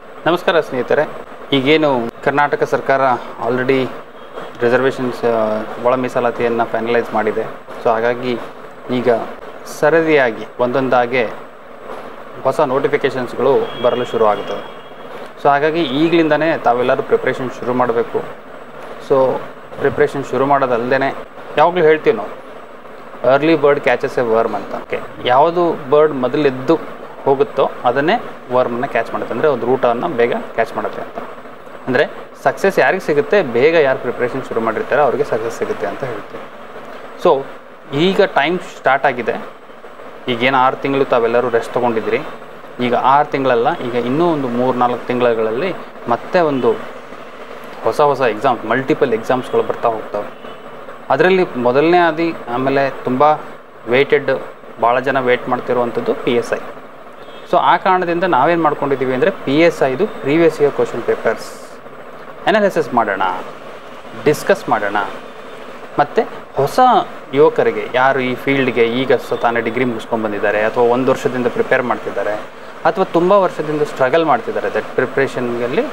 ನಮಸ್ಕಾರ ಸ್ನೇಹಿತರೆ, ಈಗೇನು ಕರ್ನಾಟಕ ಸರ್ಕಾರ ಆಲ್ರೆಡಿ ರಿಸರ್ವೇಷನ್ಸ್ ಒಳ ಮೀಸಲಾತಿಯನ್ನು ಫೈನಲೈಸ್ ಮಾಡಿದೆ. ಸೊ ಹಾಗಾಗಿ ಈಗ ಸರದಿಯಾಗಿ ಒಂದೊಂದಾಗೆ ಹೊಸ ನೋಟಿಫಿಕೇಷನ್ಸ್ಗಳು ಬರಲು ಶುರು ಆಗುತ್ತವೆ. ಸೊ ಹಾಗಾಗಿ ಈಗಲಿಂದನೇ ತಾವೆಲ್ಲರೂ ಪ್ರಿಪ್ರೇಷನ್ ಶುರು ಮಾಡಬೇಕು. ಸೊ ಪ್ರಿಪ್ರೇಷನ್ ಶುರು ಮಾಡೋದಲ್ಲದೆ ಯಾವಾಗಲೂ ಹೇಳ್ತೀವಿ ನಾವು, early bird catches A worm ಅಂತ. ಓಕೆ, ಯಾವುದು ಬರ್ಡ್ ಮೊದಲೆದ್ದು ಹೋಗುತ್ತೋ ಅದನ್ನೇ ವರ್ಮನ್ನು ಕ್ಯಾಚ್ ಮಾಡುತ್ತೆ, ಅಂದರೆ ಒಂದು ರೂಟನ್ನು ಬೇಗ ಕ್ಯಾಚ್ ಮಾಡುತ್ತೆ ಅಂತ. ಅಂದರೆ ಸಕ್ಸಸ್ ಯಾರಿಗೆ ಸಿಗುತ್ತೆ, ಬೇಗ ಯಾರು ಪ್ರಿಪ್ರೇಷನ್ ಶುರು ಮಾಡಿರ್ತಾರೆ ಅವ್ರಿಗೆ ಸಕ್ಸಸ್ ಸಿಗುತ್ತೆ ಅಂತ ಹೇಳ್ತೀವಿ. ಸೊ ಈಗ ಟೈಮ್ ಸ್ಟಾರ್ಟ್ ಆಗಿದೆ. ಈಗೇನು 6 ತಿಂಗಳು ತಾವೆಲ್ಲರೂ ರೆಸ್ಟ್ ತೊಗೊಂಡಿದ್ದೀರಿ. ಈಗ 6 ತಿಂಗಳಲ್ಲ, ಈಗ ಇನ್ನೂ ಒಂದು 3-4 ತಿಂಗಳಲ್ಲಿ ಮತ್ತೆ ಒಂದು ಹೊಸ ಎಕ್ಸಾಮ್, ಮಲ್ಟಿಪಲ್ ಎಕ್ಸಾಮ್ಸ್ಗಳು ಬರ್ತಾ ಹೋಗ್ತವೆ. ಅದರಲ್ಲಿ ಮೊದಲನೇ ಆಮೇಲೆ ತುಂಬ ವೇಟೆಡ್, ಭಾಳ ಜನ ವೇಟ್ ಮಾಡ್ತಿರುವಂಥದ್ದು PSI. ಸೊ ಆ ಕಾರಣದಿಂದ ನಾವೇನು ಮಾಡ್ಕೊಂಡಿದ್ದೀವಿ ಅಂದರೆ PSIದು previous year question papers analysis ಮಾಡೋಣ, ಡಿಸ್ಕಸ್ ಮಾಡೋಣ. ಮತ್ತು ಹೊಸ ಯುವಕರಿಗೆ ಯಾರು ಈ ಫೀಲ್ಡ್ಗೆ ಈಗ ತಾನೇ ಡಿಗ್ರಿ ಮುಗಿಸ್ಕೊಂಡು ಬಂದಿದ್ದಾರೆ, ಅಥವಾ 1 ವರ್ಷದಿಂದ ಪ್ರಿಪೇರ್ ಮಾಡ್ತಿದ್ದಾರೆ, ಅಥವಾ ತುಂಬ ವರ್ಷದಿಂದ ಸ್ಟ್ರಗಲ್ ಮಾಡ್ತಿದ್ದಾರೆ, ದಟ್ ಪ್ರಿಪ್ರೇಷನ್ನಲ್ಲಿ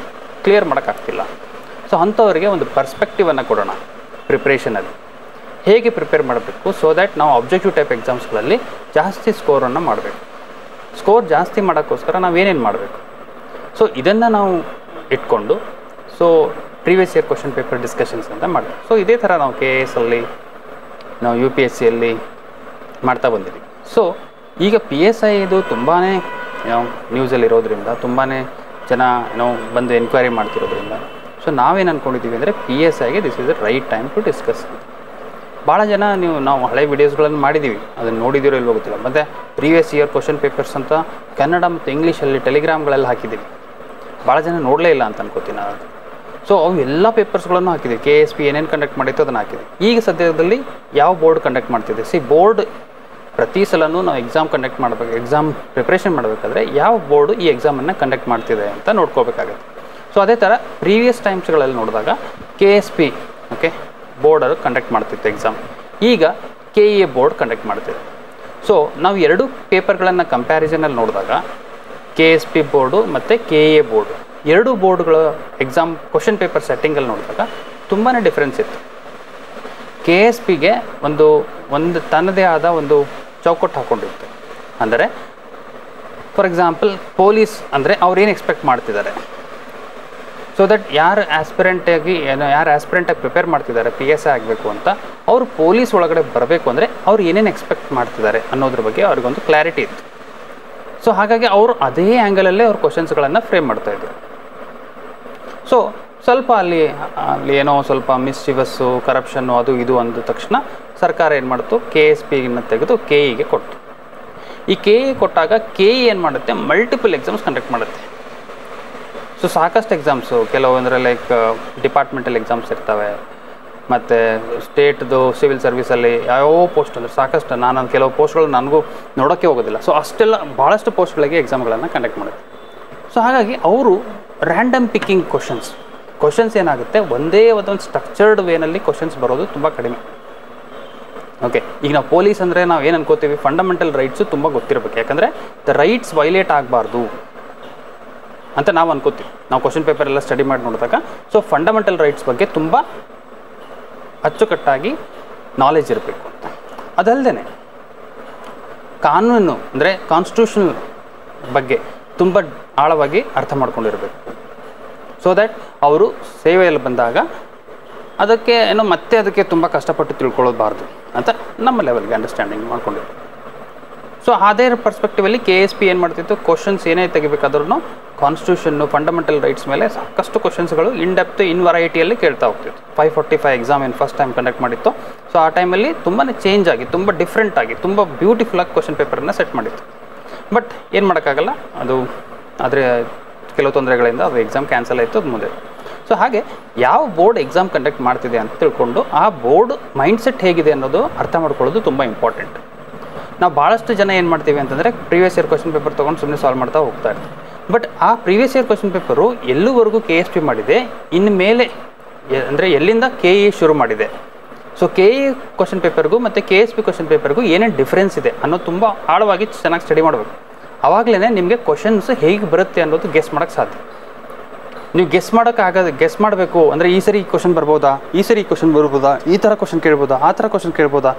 ಕ್ಲಿಯರ್ ಮಾಡೋಕ್ಕಾಗ್ತಿಲ್ಲ. ಸೊ ಅಂಥವರಿಗೆ ಒಂದು ಪರ್ಸ್ಪೆಕ್ಟಿವನ್ನು ಕೊಡೋಣ ಪ್ರಿಪ್ರೇಷನಲ್ಲಿ, ಹೇಗೆ ಪ್ರಿಪೇರ್ ಮಾಡಬೇಕು. ಸೊ ದ್ಯಾಟ್ ನಾವು ಆಬ್ಜೆಕ್ಟಿವ್ ಟೈಪ್ ಎಕ್ಸಾಮ್ಸ್ಗಳಲ್ಲಿ ಜಾಸ್ತಿ ಸ್ಕೋರನ್ನು ಮಾಡಬೇಕು. ಸ್ಕೋರ್ ಜಾಸ್ತಿ ಮಾಡೋಕ್ಕೋಸ್ಕರ ನಾವೇನೇನು ಮಾಡಬೇಕು, ಸೊ ಇದನ್ನು ನಾವು ಇಟ್ಕೊಂಡು so previous year question paper discussions ಅಂತ ಮಾಡಬೇಕು. ಸೊ ಇದೇ ಥರ ನಾವು KS ಅಲ್ಲಿ, ನಾವು UPSCಯಲ್ಲಿ ಮಾಡ್ತಾ ಬಂದಿದ್ದೀವಿ. ಸೊ ಈಗ PSI ಇದು ತುಂಬಾ ನ್ಯೂಸಲ್ಲಿ ಇರೋದ್ರಿಂದ, ತುಂಬಾ ಜನ ಬಂದು ಎನ್ಕ್ವೈರಿ ಮಾಡ್ತಿರೋದ್ರಿಂದ, ಸೊ ನಾವೇನು ಅಂದ್ಕೊಂಡಿದ್ದೀವಿ ಅಂದರೆ PSIಗೆ this is the right time to discuss. ಭಾಳ ಜನ ನಾವು ಹಳೆ ವೀಡಿಯೋಸ್ಗಳನ್ನು ಮಾಡಿದ್ದೀವಿ, ಅದನ್ನು ನೋಡಿದಿರೋ ಇಲ್ವೋ ಗೊತ್ತಿಲ್ಲ. ಮತ್ತು ಪ್ರೀವಿಯಸ್ ಇಯರ್ ಕ್ವಶನ್ ಪೇಪರ್ಸ್ ಅಂತ ಕನ್ನಡ ಮತ್ತು ಇಂಗ್ಲೀಷಲ್ಲಿ ಟೆಲಿಗ್ರಾಮ್ಗಳೆಲ್ಲ ಹಾಕಿದ್ದೀವಿ. ಭಾಳ ಜನ ನೋಡಲೇ ಇಲ್ಲ ಅಂತ ಅನ್ಕೋತೀನಿ ನಾನು. ಸೊ ಅವು ಎಲ್ಲ ಪೇಪರ್ಸ್ಗಳನ್ನು ಹಾಕಿದ್ದೀವಿ. KSP ಏನೇನು ಕಂಡಕ್ಟ್ ಮಾಡಿತ್ತು ಅದನ್ನು ಹಾಕಿದ್ದೀವಿ. ಈಗ ಸದ್ಯದಲ್ಲಿ ಯಾವ ಬೋರ್ಡ್ ಕಂಡಕ್ಟ್ ಮಾಡ್ತಿದೆ, ಬೋರ್ಡ್ ಪ್ರತಿ ಸಲನೂ ನಾವು ಎಕ್ಸಾಮ್ ಕಂಡಕ್ಟ್ ಮಾಡಬೇಕು, ಎಕ್ಸಾಮ್ ಪ್ರಿಪ್ರೇಷನ್ ಮಾಡಬೇಕಾದ್ರೆ ಯಾವ ಬೋರ್ಡು ಈ ಎಕ್ಸಾಮನ್ನು ಕಂಡಕ್ಟ್ ಮಾಡ್ತಿದೆ ಅಂತ ನೋಡ್ಕೋಬೇಕಾಗತ್ತೆ. ಸೊ ಅದೇ ಥರ ಪ್ರೀವಿಯಸ್ ಟೈಮ್ಸ್ಗಳಲ್ಲಿ ನೋಡಿದಾಗ KSP ಬೋರ್ಡರು ಕಂಡಕ್ಟ್ ಮಾಡ್ತಿತ್ತು ಎಕ್ಸಾಮ್, ಈಗ KEA ಬೋರ್ಡ್ ಕಂಡಕ್ಟ್ ಮಾಡ್ತಿದೆ. ಸೊ ನಾವು ಎರಡು ಪೇಪರ್ಗಳನ್ನು ಕಂಪ್ಯಾರಿಸನಲ್ಲಿ ನೋಡಿದಾಗ KSP ಬೋರ್ಡು ಮತ್ತು KEA ಬೋರ್ಡು, ಎರಡು ಬೋರ್ಡ್ಗಳ ಎಕ್ಸಾಮ್ ಕ್ವಶನ್ ಪೇಪರ್ ಸೆಟ್ಟಿಂಗಲ್ಲಿ ನೋಡಿದಾಗ ತುಂಬಾ ಡಿಫ್ರೆನ್ಸ್ ಇತ್ತು. KSPಗೆ ಒಂದು ತನ್ನದೇ ಆದ ಒಂದು ಚೌಕಟ್ಟು ಹಾಕ್ಕೊಂಡಿತ್ತು. ಅಂದರೆ ಫಾರ್ ಎಕ್ಸಾಂಪಲ್ ಪೊಲೀಸ್ ಅಂದರೆ ಅವ್ರೇನು ಎಕ್ಸ್ಪೆಕ್ಟ್ ಮಾಡ್ತಿದ್ದಾರೆ, ಸೊ ದಟ್ ಯಾರು ಆಸ್ಪಿರೆಂಟಾಗಿ ಪ್ರಿಪೇರ್ ಮಾಡ್ತಿದ್ದಾರೆ PSI ಆಗಬೇಕು ಅಂತ, ಅವರು ಪೊಲೀಸ್ ಒಳಗಡೆ ಬರಬೇಕು ಅಂದರೆ ಅವ್ರು ಏನೇನು ಎಕ್ಸ್ಪೆಕ್ಟ್ ಮಾಡ್ತಿದ್ದಾರೆ ಅನ್ನೋದ್ರ ಬಗ್ಗೆ ಅವ್ರಿಗೊಂದು ಕ್ಲಾರಿಟಿ ಇತ್ತು. ಸೊ ಹಾಗಾಗಿ ಅವರು ಅದೇ ಆ್ಯಂಗಲಲ್ಲೇ ಅವ್ರ ಕ್ವಶನ್ಸ್ಗಳನ್ನು ಫ್ರೇಮ್ ಮಾಡ್ತಾಯಿದ್ರು. ಸೊ ಸ್ವಲ್ಪ ಅಲ್ಲಿ ಏನೋ ಸ್ವಲ್ಪ ಮಿಸ್ಚಿವಸ್ಸು, ಕರಪ್ಷನ್ನು ಅದು ಇದು ಅಂದ ತಕ್ಷಣ ಸರ್ಕಾರ ಏನು ಮಾಡ್ತು, KSPನ ತೆಗೆದು KEಗೆ ಕೊಡ್ತು. ಈ KE ಕೊಟ್ಟಾಗ KE ಏನು ಮಾಡುತ್ತೆ, ಮಲ್ಟಿಪಲ್ ಎಕ್ಸಾಮ್ಸ್ ಕಂಡಕ್ಟ್ ಮಾಡುತ್ತೆ. ಸೊ ಸಾಕಷ್ಟು ಎಕ್ಸಾಮ್ಸು, ಕೆಲವೊಂದರೆ ಲೈಕ್ ಡಿಪಾರ್ಟ್ಮೆಂಟಲ್ ಎಕ್ಸಾಮ್ಸ್ ಇರ್ತವೆ, ಮತ್ತು ಸ್ಟೇಟ್ದು ಸಿವಿಲ್ ಸರ್ವಿಸಲ್ಲಿ ಯಾವ್ಯಾವ ಪೋಸ್ಟ್ ಅಂದರೆ ಸಾಕಷ್ಟು, ನಾನು ಕೆಲವು ಪೋಸ್ಟ್ಗಳು ನನಗೂ ನೋಡೋಕ್ಕೆ ಹೋಗೋದಿಲ್ಲ. ಸೊ ಅಷ್ಟೆಲ್ಲ ಭಾಳಷ್ಟು ಪೋಸ್ಟ್ಗಳಿಗೆ ಎಕ್ಸಾಮ್ಗಳನ್ನು ಕಂಡಕ್ಟ್ ಮಾಡುತ್ತೆ. ಸೊ ಹಾಗಾಗಿ ಅವರು ರ್ಯಾಂಡಮ್ ಪಿಕ್ಕಿಂಗ್ ಕ್ವಶನ್ಸ್ ಏನಾಗುತ್ತೆ, ಒಂದೇ ಒಂದು ಸ್ಟ್ರಕ್ಚರ್ಡ್ ವೇನಲ್ಲಿ ಕ್ವಶನ್ಸ್ ಬರೋದು ತುಂಬ ಕಡಿಮೆ. ಓಕೆ, ಈಗ ನಾವು ಪೊಲೀಸ್ ಅಂದರೆ ನಾವು ಏನು ಅನ್ಕೋತೀವಿ, ಫಂಡಮೆಂಟಲ್ ರೈಟ್ಸು ತುಂಬ ಗೊತ್ತಿರಬೇಕು, ಯಾಕಂದರೆ ದ ರೈಟ್ಸ್ ವೈಲೇಟ್ ಆಗಬಾರ್ದು ಅಂತ ನಾವು ಅನ್ಕೋತೀವಿ. ನಾವು ಕ್ವಶನ್ ಪೇಪರ್ ಎಲ್ಲ ಸ್ಟಡಿ ಮಾಡಿ ನೋಡಿದಾಗ ಸೊ ಫಂಡಮೆಂಟಲ್ ರೈಟ್ಸ್ ಬಗ್ಗೆ ತುಂಬ ಅಚ್ಚುಕಟ್ಟಾಗಿ ನಾಲೆಜ್ ಇರಬೇಕು ಅಂತ. ಅದಲ್ಲದೆ ಕಾನೂನು ಅಂದರೆ ಕಾನ್ಸ್ಟಿಟ್ಯೂಷನ್ ಬಗ್ಗೆ ತುಂಬ ಆಳವಾಗಿ ಅರ್ಥ ಮಾಡ್ಕೊಂಡಿರಬೇಕು. ಸೊ ದ್ಯಾಟ್ ಅವರು ಸೇವೆಯಲ್ಲಿ ಬಂದಾಗ ಅದಕ್ಕೆ ಅದಕ್ಕೆ ತುಂಬ ಕಷ್ಟಪಟ್ಟು ತಿಳ್ಕೊಳ್ಳೋದಬಾರ್ದು ಅಂತ ನಮ್ಮ ಲೆವೆಲ್ಗೆ ಅಂಡರ್ಸ್ಟ್ಯಾಂಡಿಂಗ್ ಮಾಡ್ಕೊಂಡಿರ್ಬೇಕು. ಸೊ ಅದೇ ಪರ್ಸ್ಪೆಕ್ಟಿವಲ್ಲಿ KSP ಏನು ಮಾಡ್ತಿತ್ತು, ಕ್ವಶನ್ಸ್ ಏನೇ ತೆಗಿಬೇಕಾದ್ರೂ ಕಾನ್ಸ್ಟಿಟ್ಯೂಷನ್ನು, ಫಂಡಮೆಂಟಲ್ ರೈಟ್ಸ್ ಮೇಲೆ ಸಾಕಷ್ಟು ಕ್ವಶನ್ಸ್ಗಳು ಇನ್ ಡೆಪ್ತ್, ಇನ್ ವೆರೈಟಿಯಲ್ಲಿ ಕೇಳ್ತಾ ಹೋಗ್ತಿತ್ತು. 545 ಎಕ್ಸಾಮ್ ಏನು ಫಸ್ಟ್ ಟೈಮ್ ಕಂಡಕ್ಟ್ ಮಾಡಿತ್ತು. ಸೊ ಆ ಟೈಮಲ್ಲಿ ತುಂಬಾ ಚೇಂಜ್ ಆಗಿ, ತುಂಬ ಡಿಫ್ರೆಂಟ್ ಆಗಿ, ತುಂಬ ಬ್ಯೂಟಿಫುಲ್ಲಾಗಿ ಕ್ವಶನ್ ಪೇಪರನ್ನು ಸೆಟ್ ಮಾಡಿತ್ತು. ಬಟ್ ಏನು ಮಾಡೋಕ್ಕಾಗಲ್ಲ, ಅದು ಆದರೆ ಕೆಲವು ತೊಂದರೆಗಳಿಂದ ಅದು ಎಕ್ಸಾಮ್ ಕ್ಯಾನ್ಸಲ್ ಆಯಿತು, ಅದು ಮುಂದೆ. ಸೊ ಹಾಗೆ ಯಾವ ಬೋರ್ಡ್ ಎಕ್ಸಾಮ್ ಕಂಡಕ್ಟ್ ಮಾಡ್ತಿದೆ ಅಂತ ತಿಳ್ಕೊಂಡು ಆ ಬೋರ್ಡ್ ಮೈಂಡ್ಸೆಟ್ ಹೇಗಿದೆ ಅನ್ನೋದು ಅರ್ಥ ಮಾಡ್ಕೊಳ್ಳೋದು ತುಂಬ ಇಂಪಾರ್ಟೆಂಟ್. ನಾವು ಭಾಳಷ್ಟು ಜನ ಏನು ಮಾಡ್ತೀವಿ ಅಂತಂದರೆ ಪ್ರೀವಿಯಸ್ ಇಯರ್ ಕ್ವಶನ್ ಪೇಪರ್ ತೊಗೊಂಡು ಸುಮ್ಮನೆ ಸಾಲ್ವ್ ಮಾಡ್ತಾ ಹೋಗ್ತಾ ಇರ್ತೀವಿ. ಬಟ್ ಆ ಪ್ರೀವಿಯಸ್ ಇಯರ್ ಕ್ವಶನ್ ಪೇಪರು ಎಲ್ಲೂವರೆಗೂ KSP ಮಾಡಿದೆ, ಇನ್ಮೇಲೆ ಅಂದರೆ ಎಲ್ಲಿಂದ KE ಶುರು ಮಾಡಿದೆ. ಸೊ KE ಕ್ವಶನ್ ಪೇಪರ್ಗೂ ಮತ್ತು KSP ಕ್ವಶನ್ ಪೇಪರ್ಗೂ ಏನೇನು ಡಿಫ್ರೆನ್ಸ್ ಇದೆ ಅನ್ನೋದು ತುಂಬ ಆಳವಾಗಿ ಚೆನ್ನಾಗಿ ಸ್ಟಡಿ ಮಾಡಬೇಕು. ಆವಾಗಲೇ ನಿಮಗೆ ಕ್ವಶನ್ಸ್ ಹೇಗೆ ಬರುತ್ತೆ ಅನ್ನೋದು ಗೆಸ್ ಮಾಡೋಕ್ಕೆ ಸಾಧ್ಯ. ನೀವು ಗೆಸ್ ಮಾಡಬೇಕು ಅಂದರೆ ಈ ಸರಿ ಈ ಕ್ವಶನ್ ಬರ್ಬೋದಾ, ಈ ಸರಿ ಈ ಕ್ವಶನ್ ಬರ್ಬೋದಾ, ಈ ಥರ ಕ್ವಶನ್ ಕೇಳ್ಬೋದಾ, ಆ ಥರ ಕ್ವಶನ್ ಕೇಳ್ಬೋದಾ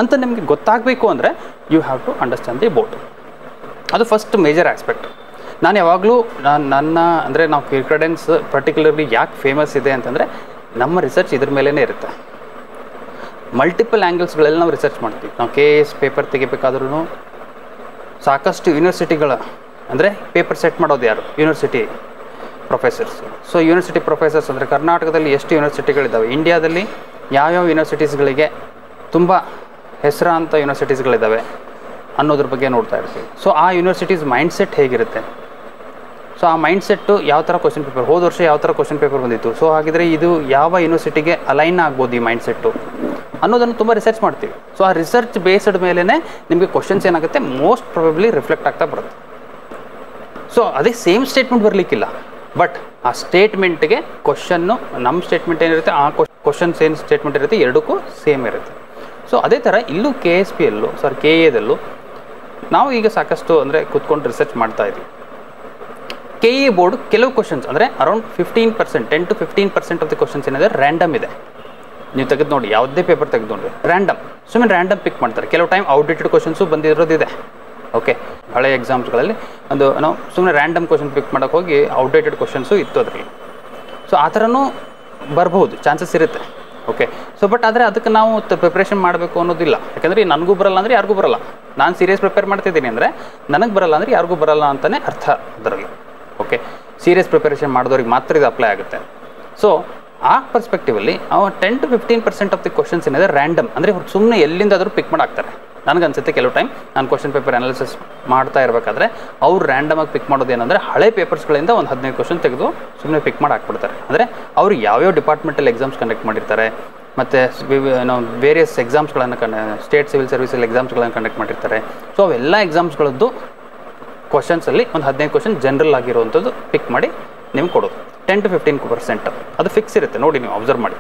ಅಂತ ನಿಮಗೆ ಗೊತ್ತಾಗಬೇಕು ಅಂದರೆ you have to understand the board. ಅದು ಫಸ್ಟ್ ಮೇಜರ್ ಆಸ್ಪೆಕ್ಟ್. ನಾನು ಯಾವಾಗಲೂ ನನ್ನ ಅಂದರೆ ನಾವು ಕ್ರೆಡೆನ್ಸ್ ಪರ್ಟಿಕ್ಯುಲರ್ಲಿ ಯಾಕೆ ಫೇಮಸ್ ಇದೆ ಅಂತಂದರೆ ನಮ್ಮ ರಿಸರ್ಚ್ ಇದ್ರ ಮೇಲೇ ಇರುತ್ತೆ. ಮಲ್ಟಿಪಲ್ ಆ್ಯಂಗಲ್ಸ್ಗಳೆಲ್ಲ ನಾವು ರಿಸರ್ಚ್ ಮಾಡ್ತೀವಿ. ನಾವು KS ಪೇಪರ್ ತೆಗಿಬೇಕಾದ್ರೂ ಸಾಕಷ್ಟು ಯೂನಿವರ್ಸಿಟಿಗಳ ಅಂದರೆ ಪೇಪರ್ ಸೆಟ್ ಮಾಡೋದು ಯಾರು? University professors. So university professors ಅಂದರೆ ಕರ್ನಾಟಕದಲ್ಲಿ ಎಷ್ಟು ಯೂನಿವರ್ಸಿಟಿಗಳಿದ್ದಾವೆ, ಇಂಡಿಯಾದಲ್ಲಿ ಯಾವ್ಯಾವ ಯೂನಿವರ್ಸಿಟೀಸ್ಗಳಿಗೆ ತುಂಬ ಹೆಸರಾಂತ ಯೂನಿವರ್ಸಿಟೀಸ್ಗಳಿದ್ದಾವೆ ಅನ್ನೋದ್ರ ಬಗ್ಗೆ ನೋಡ್ತಾ ಇರ್ತೀವಿ. ಸೊ ಆ ಯೂನಿವರ್ಸಿಟೀಸ್ ಮೈಂಡ್ಸೆಟ್ ಹೇಗಿರುತ್ತೆ, ಸೊ ಆ ಮೈಂಡ್ಸೆಟ್ಟು ಯಾವ ಥರ ಕ್ವಶನ್ ಪೇಪರ್, ಹೋದ ವರ್ಷ ಯಾವ ಥರ ಕ್ವಶನ್ ಪೇಪರ್ ಬಂದಿತ್ತು, ಸೊ ಹಾಗಿದ್ರೆ ಇದು ಯಾವ ಯೂನಿವರ್ಸಿಟಿಗೆ ಅಲೈನ್ ಆಗ್ಬೋದು ಈ ಮೈಂಡ್ಸೆಟ್ಟು ಅನ್ನೋದನ್ನು ತುಂಬ ರಿಸರ್ಚ್ ಮಾಡ್ತೀವಿ. ಸೊ ಆ ರಿಸರ್ಚ್ ಬೇಸ್ಡ್ ಮೇಲೇ ನಿಮಗೆ ಕ್ವಶನ್ಸ್ ಏನಾಗುತ್ತೆ ಮೋಸ್ಟ್ ಪ್ರಾಬಬ್ಲಿ ರಿಫ್ಲೆಕ್ಟ್ ಆಗ್ತಾ ಬರುತ್ತೆ. ಸೊ ಅದೇ ಸೇಮ್ ಸ್ಟೇಟ್ಮೆಂಟ್ ಬರಲಿಕ್ಕಿಲ್ಲ, ಬಟ್ ಆ ಸ್ಟೇಟ್ಮೆಂಟ್ಗೆ ಕ್ವಶನ್ನು ನಮ್ಮ ಸ್ಟೇಟ್ಮೆಂಟ್ ಏನಿರುತ್ತೆ ಆ ಕ್ವಶನ್ಸ್ ಏನು ಸ್ಟೇಟ್ಮೆಂಟ್ ಇರುತ್ತೆ ಎರಡಕ್ಕೂ ಸೇಮ್ ಇರುತ್ತೆ. ಸೊ ಅದೇ ಥರ ಇಲ್ಲೂ KA ನಾವು ಈಗ ಸಾಕಷ್ಟು ಅಂದರೆ ಕೂತ್ಕೊಂಡು ರಿಸರ್ಚ್ ಮಾಡ್ತಾ ಇದ್ವಿ. KA ಬೋರ್ಡ್ ಕೆಲವು ಕ್ವಶನ್ಸ್ ಅಂದರೆ around 15%, 10 to 15% of the questions ಏನಿದೆ ರ್ಯಾಂಡಮ್ ಇದೆ. ನೀವು ತೆಗೆದು ನೋಡಿ, ಯಾವುದೇ ಪೇಪರ್ ತೆಗೆದು ನೋಡಿ, ಸುಮ್ಮನೆ ರ್ಯಾಂಡಮ್ ಪಿಕ್ ಮಾಡ್ತಾರೆ. ಕೆಲವು ಟೈಮ್ ಔಟ್ಡೇಟೆಡ್ ಕ್ವಶನ್ಸು ಬಂದಿರೋದಿದೆ. ಓಕೆ, ಹಳೆ ಎಕ್ಸಾಮ್ಸ್ಗಳಲ್ಲಿ ನಾವು ಸುಮ್ಮನೆ ರ್ಯಾಂಡಮ್ ಕ್ವಶನ್ ಪಿಕ್ ಮಾಡೋಕ್ಕೆ ಹೋಗಿ ಔಟ್ಡೇಟೆಡ್ ಕ್ವಶನ್ಸು ಇತ್ತು ಅದರಲ್ಲಿ. ಸೊ ಆ ಥರನೂ ಬರ್ಬೋದು, ಚಾನ್ಸಸ್ ಇರುತ್ತೆ. ಓಕೆ, ಸೊ ಬಟ್ ಆದರೆ ಅದಕ್ಕೆ ನಾವು ಪ್ರಿಪ್ರೇಷನ್ ಮಾಡಬೇಕು ಅನ್ನೋದಿಲ್ಲ. ಯಾಕಂದರೆ ನನಗೂ ಬರಲ್ಲ ಅಂದರೆ ಯಾರಿಗೂ ಬರಲ್ಲ. ನಾನು ಸೀರಿಯಸ್ ಪ್ರಿಪೇರ್ ಮಾಡ್ತಿದ್ದೀನಿ ಅಂದರೆ ನನಗೆ ಬರಲ್ಲ ಅಂದರೆ ಯಾರಿಗೂ ಬರಲ್ಲ ಅಂತಲೇ ಅರ್ಥ ಅದರಲ್ಲಿ. ಓಕೆ, ಸೀರಿಯಸ್ ಪ್ರಿಪರೇಷನ್ ಮಾಡಿದವ್ರಿಗೆ ಮಾತ್ರ ಇದು ಅಪ್ಲೈ ಆಗುತ್ತೆ. ಸೊ ಆ perspectively 10 to 15% of the questions ಏನಿದೆ ರ್ಯಾಂಡಮ್ ಅಂದರೆ ಇವ್ರು ಸುಮ್ಮನೆ ಎಲ್ಲಿಂದಾದರೂ ಪಿಕ್ ಮಾಡಾಕ್ತಾರೆ. ನನಗನ್ಸುತ್ತೆ ಕೆಲವು ಟೈಮ್ ನಾನು ಕ್ವಶನ್ ಪೇಪರ್ ಅನಾಲಿಸಿಸ್ ಮಾಡ್ತಾ ಇರಬೇಕಾದ್ರೆ ಅವ್ರು ರ್ಯಾಂಡಮಾಗಿ ಪಿಕ್ ಮಾಡೋದು ಏನಂದರೆ ಹಳೆ ಪೇಪರ್ಸ್ಗಳಿಂದ ಒಂದು 15 ಕ್ವಶನ್ ತೆಗೆದು ಸುಮ್ಮನೆ ಪಿಕ್ ಮಾಡಿ ಹಾಕ್ಬಿಡ್ತಾರೆ. ಅಂದರೆ ಅವರು ಯಾವ್ಯಾವ ಡಿಪಾರ್ಟ್ಮೆಂಟಲ್ಲಿ ಎಕ್ಸಾಮ್ಸ್ ಕಂಡಕ್ಟ್ ಮಾಡಿರ್ತಾರೆ, ಮತ್ತು ನಾವು ವೇರಿಯಸ್ ಎಕ್ಸಾಮ್ಸ್ಗಳನ್ನು ಸ್ಟೇಟ್ ಸಿವಿಲ್ ಸರ್ವಿಸಲ್ಲಿ ಎಕ್ಸಾಮ್ಸ್ಗಳನ್ನು ಕಂಡಕ್ಟ್ ಮಾಡಿರ್ತಾರೆ. ಸೊ ಅವೆಲ್ಲ ಎಕ್ಸಾಮ್ಸ್ಗಳದ್ದು ಕ್ವಶನ್ಸಲ್ಲಿ ಒಂದು 15 ಕ್ವಶನ್ ಜನರಲ್ ಆಗಿರುವಂಥದ್ದು ಪಿಕ್ ಮಾಡಿ ನಿಮ್ಗೆ ಕೊಡೋದು. 10 to 15% ಅದು ಫಿಕ್ಸ್ ಇರುತ್ತೆ, ನೋಡಿ ನೀವು ಅಬ್ಸರ್ವ್ ಮಾಡಿ.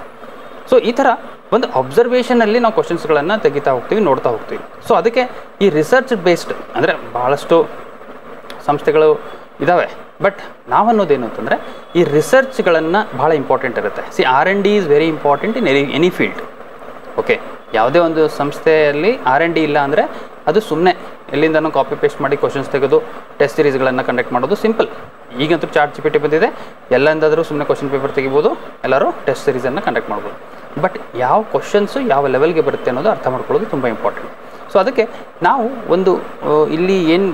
ಸೊ ಈ ಥರ ಒಂದು ಅಬ್ಸರ್ವೇಷನಲ್ಲಿ ನಾವು ಕ್ವಶನ್ಸ್ಗಳನ್ನು ತೆಗಿತಾ ಹೋಗ್ತೀವಿ, ನೋಡ್ತಾ ಹೋಗ್ತೀವಿ. ಸೊ ಅದಕ್ಕೆ ಈ ರಿಸರ್ಚ್ ಬೇಸ್ಡ್ ಅಂದರೆ ಭಾಳಷ್ಟು ಸಂಸ್ಥೆಗಳು ಇದ್ದಾವೆ, ಬಟ್ ನಾವನ್ನೋದೇನು ಅಂತಂದರೆ ಈ ರಿಸರ್ಚ್ಗಳನ್ನು ಭಾಳ ಇಂಪಾರ್ಟೆಂಟ್ ಇರುತ್ತೆ. R&D is very important in any field. Okay, ಯಾವುದೇ ಒಂದು ಸಂಸ್ಥೆಯಲ್ಲಿ R&D ಇಲ್ಲ ಅಂದರೆ ಅದು ಸುಮ್ಮನೆ ಎಲ್ಲಿಂದನೂ ಕಾಪಿ ಪೇಸ್ಟ್ ಮಾಡಿ ಕ್ವಶನ್ಸ್ ತೆಗೆದು ಟೆಸ್ಟ್ ಸೀರೀಸ್ಗಳನ್ನು ಕಂಡಕ್ಟ್ ಮಾಡೋದು ಸಿಂಪಲ್. ಈಗಂತೂ ChatGPT ಬಂದಿದೆ, ಎಲ್ಲೆಂದಾದರೂ ಸುಮ್ಮನೆ ಕ್ವಶನ್ ಪೇಪರ್ ತೆಗಿಬೋದು, ಎಲ್ಲರೂ ಟೆಸ್ಟ್ ಸೀರೀಸನ್ನು ಕಂಡಕ್ಟ್ ಮಾಡ್ಬೋದು. ಬಟ್ ಯಾವ ಕ್ವಶನ್ಸು ಯಾವ ಲೆವೆಲ್ಗೆ ಬರುತ್ತೆ ಅನ್ನೋದು ಅರ್ಥ ಮಾಡ್ಕೊಳ್ಳೋದು ತುಂಬ ಇಂಪಾರ್ಟೆಂಟ್. ಸೊ ಅದಕ್ಕೆ ನಾವು ಒಂದು ಇಲ್ಲಿ ಏನು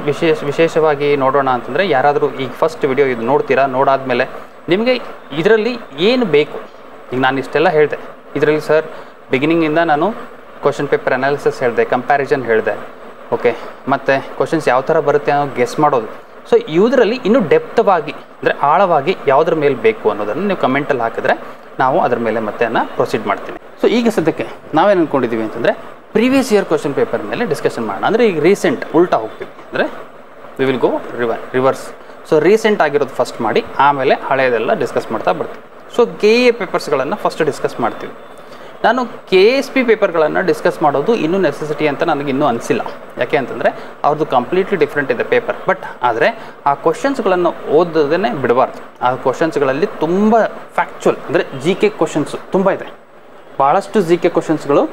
ವಿಶೇಷವಾಗಿ ನೋಡೋಣ ಅಂತಂದರೆ, ಯಾರಾದರೂ ಈಗ ಫಸ್ಟ್ ವಿಡಿಯೋ ಇದು ನೋಡ್ತೀರಾ, ನೋಡಾದಮೇಲೆ ನಿಮಗೆ ಇದರಲ್ಲಿ ಏನು ಬೇಕು, ಈಗ ನಾನು ಇಷ್ಟೆಲ್ಲ ಹೇಳಿದೆ, ಇದರಲ್ಲಿ ಸರ್ ಬಿಗಿನಿಂಗಿಂದ ನಾನು ಕ್ವಶನ್ ಪೇಪರ್ ಅನಾಲಿಸಿಸ್ ಹೇಳಿದೆ, ಕಂಪ್ಯಾರಿಸನ್ ಹೇಳಿದೆ. ಓಕೆ, ಮತ್ತು ಕ್ವಶನ್ಸ್ ಯಾವ ಥರ ಬರುತ್ತೆ ಅನ್ನೋ ಗೆಸ್ ಮಾಡೋದು. ಸೊ ಇದರಲ್ಲಿ ಇನ್ನೂ ಡೆಪ್ತವಾಗಿ ಅಂದರೆ ಆಳವಾಗಿ ಯಾವುದ್ರ ಮೇಲೆ ಬೇಕು ಅನ್ನೋದನ್ನು ನೀವು ಕಮೆಂಟಲ್ಲಿ ಹಾಕಿದ್ರೆ ನಾವು ಅದ್ರ ಮೇಲೆ ಮತ್ತೆ ಪ್ರೊಸೀಡ್ ಮಾಡ್ತೀನಿ. ಸೊ ಈಗ ಸದ್ಯಕ್ಕೆ ನಾವೇನು ಅಂದ್ಕೊಂಡಿದ್ದೀವಿ ಅಂತಂದರೆ ಪ್ರೀವಿಯಸ್ ಇಯರ್ ಕ್ವಶನ್ ಪೇಪರ್ ಮೇಲೆ ಡಿಸ್ಕಷನ್ ಮಾಡೋಣ. ಅಂದರೆ ಈಗ ರೀಸೆಂಟ್ ಉಲ್ಟಾ ಹೋಗ್ತೀವಿ, ಅಂದರೆ we will go reverse. So recent ಆಗಿರೋದು ಫಸ್ಟ್ ಮಾಡಿ ಆಮೇಲೆ ಹಳೆಯದೆಲ್ಲ ಡಿಸ್ಕಸ್ ಮಾಡ್ತಾ ಬರ್ತೀವಿ. ಸೊ KA ಪೇಪರ್ಸ್ಗಳನ್ನು ಫಸ್ಟ್ ಡಿಸ್ಕಸ್ ಮಾಡ್ತೀವಿ. ನಾನು KSP ಪೇಪರ್ಗಳನ್ನು ಡಿಸ್ಕಸ್ ಮಾಡೋದು ಇನ್ನೂ ನೆಸೆಸಿಟಿ ಅಂತ ನನಗೆ ಇನ್ನೂ ಅನಿಸಿಲ್ಲ. ಯಾಕೆ ಅಂತಂದರೆ ಅವ್ರದ್ದು ಕಂಪ್ಲೀಟ್ಲಿ ಡಿಫ್ರೆಂಟ್ ಇದೆ ಪೇಪರ್. ಬಟ್ ಆದರೆ ಆ ಕ್ವಶನ್ಸ್ಗಳನ್ನು ಓದೋದೇ ಬಿಡಬಾರ್ದು. ಆ ಕ್ವಶನ್ಸ್ಗಳಲ್ಲಿ ತುಂಬ ಫ್ಯಾಕ್ಚುಯಲ್ ಅಂದರೆ GK ಕ್ವಶನ್ಸು ತುಂಬ ಇದೆ, ಭಾಳಷ್ಟು GK ಕ್ವಶನ್ಸ್ಗಳು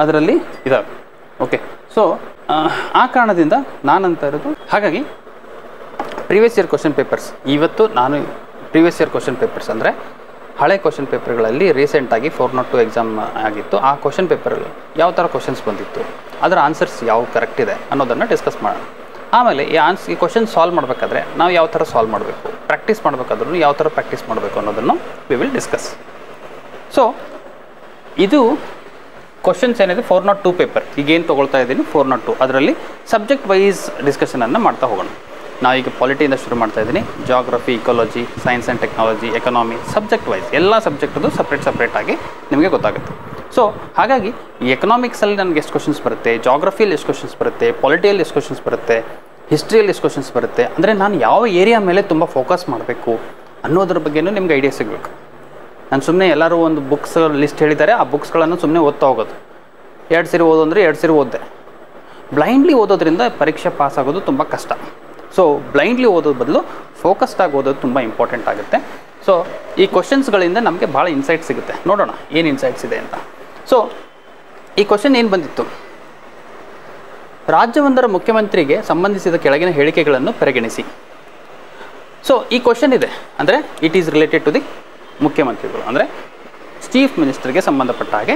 ಅದರಲ್ಲಿ ಇದ್ದಾವೆ. ಓಕೆ, ಸೊ ಆ ಕಾರಣದಿಂದ ನಾನಂತ ಇರೋದು ಹಾಗಾಗಿ ಪ್ರೀವಿಯಸ್ ಇಯರ್ ಕ್ವಶನ್ ಪೇಪರ್ಸ್ ಇವತ್ತು ನಾನು ಪ್ರೀವಿಯಸ್ ಇಯರ್ ಕ್ವಶನ್ ಪೇಪರ್ಸ್ ಅಂದರೆ ಹಳೆ ಕ್ವಶನ್ ಪೇಪರ್ಗಳಲ್ಲಿ ರೀಸೆಂಟಾಗಿ 402 ಎಕ್ಸಾಮ್ ಆಗಿತ್ತು. ಆ ಕ್ವಶನ್ ಪೇಪರಲ್ಲಿ ಯಾವ ಥರ ಕ್ವಶನ್ಸ್ ಬಂದಿತ್ತು, ಅದರ ಆನ್ಸರ್ಸ್ ಯಾವ ಕರೆಕ್ಟ್ ಇದೆ ಅನ್ನೋದನ್ನು ಡಿಸ್ಕಸ್ ಮಾಡೋಣ. ಆಮೇಲೆ ಈ ಕ್ವಶನ್ ಸಾಲ್ವ್ ಮಾಡಬೇಕಾದ್ರೆ ನಾವು ಯಾವ ಥರ ಸಾಲ್ವ್ ಮಾಡಬೇಕು, ಪ್ರಾಕ್ಟೀಸ್ ಮಾಡಬೇಕಾದ್ರೂ ಯಾವ ಥರ ಪ್ರಾಕ್ಟೀಸ್ ಮಾಡಬೇಕು ಅನ್ನೋದನ್ನು ವಿ ವಿಲ್ ಡಿಸ್ಕಸ್. ಸೊ ಇದು ಕ್ವಶನ್ಸ್ ಏನಿದೆ 402 ಪೇಪರ್, ಈಗೇನು ತೊಗೊಳ್ತಾ ಇದ್ದೀನಿ 402, ಅದರಲ್ಲಿ ಸಬ್ಜೆಕ್ಟ್ ವೈಸ್ ಡಿಸ್ಕಷನನ್ನು ಮಾಡ್ತಾ ಹೋಗೋಣ. ನಾವೀಗ ಪಾಲಿಟಿಯಿಂದ ಶುರು ಮಾಡ್ತಾ ಇದ್ದೀನಿ. Geography, ecology, science and technology, economy, subject wise ಎಲ್ಲ ಸಬ್ಜೆಕ್ಟದು ಸಪ್ರೇಟಾಗಿ ನಿಮಗೆ ಗೊತ್ತಾಗುತ್ತೆ. ಸೊ ಹಾಗಾಗಿ ಈ ಎಕನಾಮಿಕ್ಸಲ್ಲಿ ನನಗೆ ಎಷ್ಟು ಕ್ವಶನ್ಸ್ ಬರುತ್ತೆ, ಜಾಗ್ರಫಿಯಲ್ಲಿ ಎಷ್ಟು ಕ್ವಶನ್ಸ್ ಬರುತ್ತೆ, ಪಾಲಿಟಿಯಲ್ಲಿ ಎಷ್ಟು ಕ್ವಶನ್ಸ್ ಬರುತ್ತೆ, ಹಿಸ್ಟ್ರಿಯಲ್ಲಿ ಎಷ್ಟು ಕ್ವಶನ್ಸ್ ಬರುತ್ತೆ, ಅಂದರೆ ನಾನು ಯಾವ ಏರಿಯಾ ಮೇಲೆ ತುಂಬ ಫೋಕಸ್ ಮಾಡಬೇಕು ಅನ್ನೋದ್ರ ಬಗ್ಗೆಯೂ ನಿಮ್ಗೆ ಐಡಿಯಾ ಸಿಗಬೇಕು. ನಾನು ಸುಮ್ಮನೆ ಎಲ್ಲರೂ ಒಂದು ಬುಕ್ಸ್ ಲಿಸ್ಟ್ ಹೇಳಿದ್ದಾರೆ, ಆ ಬುಕ್ಸ್ಗಳನ್ನು ಸುಮ್ಮನೆ ಓದ್ತಾ ಹೋಗೋದು. 2 ಸರಿ ಓದು ಅಂದರೆ 2 ಸರಿ ಓದಿದೆ. ಬ್ಲೈಂಡ್ಲಿ ಓದೋದ್ರಿಂದ ಪರೀಕ್ಷೆ ಪಾಸ್ ಆಗೋದು ತುಂಬ ಕಷ್ಟ. ಸೊ ಬ್ಲೈಂಡ್ಲಿ ಓದೋದು ಬದಲು ಫೋಕಸ್ಡಾಗಿ ಓದೋದು ತುಂಬ ಇಂಪಾರ್ಟೆಂಟ್ ಆಗುತ್ತೆ. ಸೊ ಈ ಕ್ವಶನ್ಸ್ಗಳಿಂದ ನಮಗೆ ಭಾಳ ಇನ್ಸೈಟ್ ಸಿಗುತ್ತೆ. ನೋಡೋಣ ಏನು ಇನ್ಸೈಟ್ಸ್ ಇದೆ ಅಂತ. ಸೊ ಈ ಕ್ವಶನ್ ಏನು ಬಂದಿತ್ತು, ರಾಜ್ಯವೊಂದರ ಮುಖ್ಯಮಂತ್ರಿಗೆ ಸಂಬಂಧಿಸಿದ ಕೆಳಗಿನ ಹೇಳಿಕೆಗಳನ್ನು ಪರಿಗಣಿಸಿ. ಸೊ ಈ ಕ್ವಶನ್ ಇದೆ ಅಂದರೆ it is related to the ಮುಖ್ಯಮಂತ್ರಿಗಳು, ಅಂದರೆ ಚೀಫ್ ಮಿನಿಸ್ಟರ್ಗೆ ಸಂಬಂಧಪಟ್ಟ ಹಾಗೆ.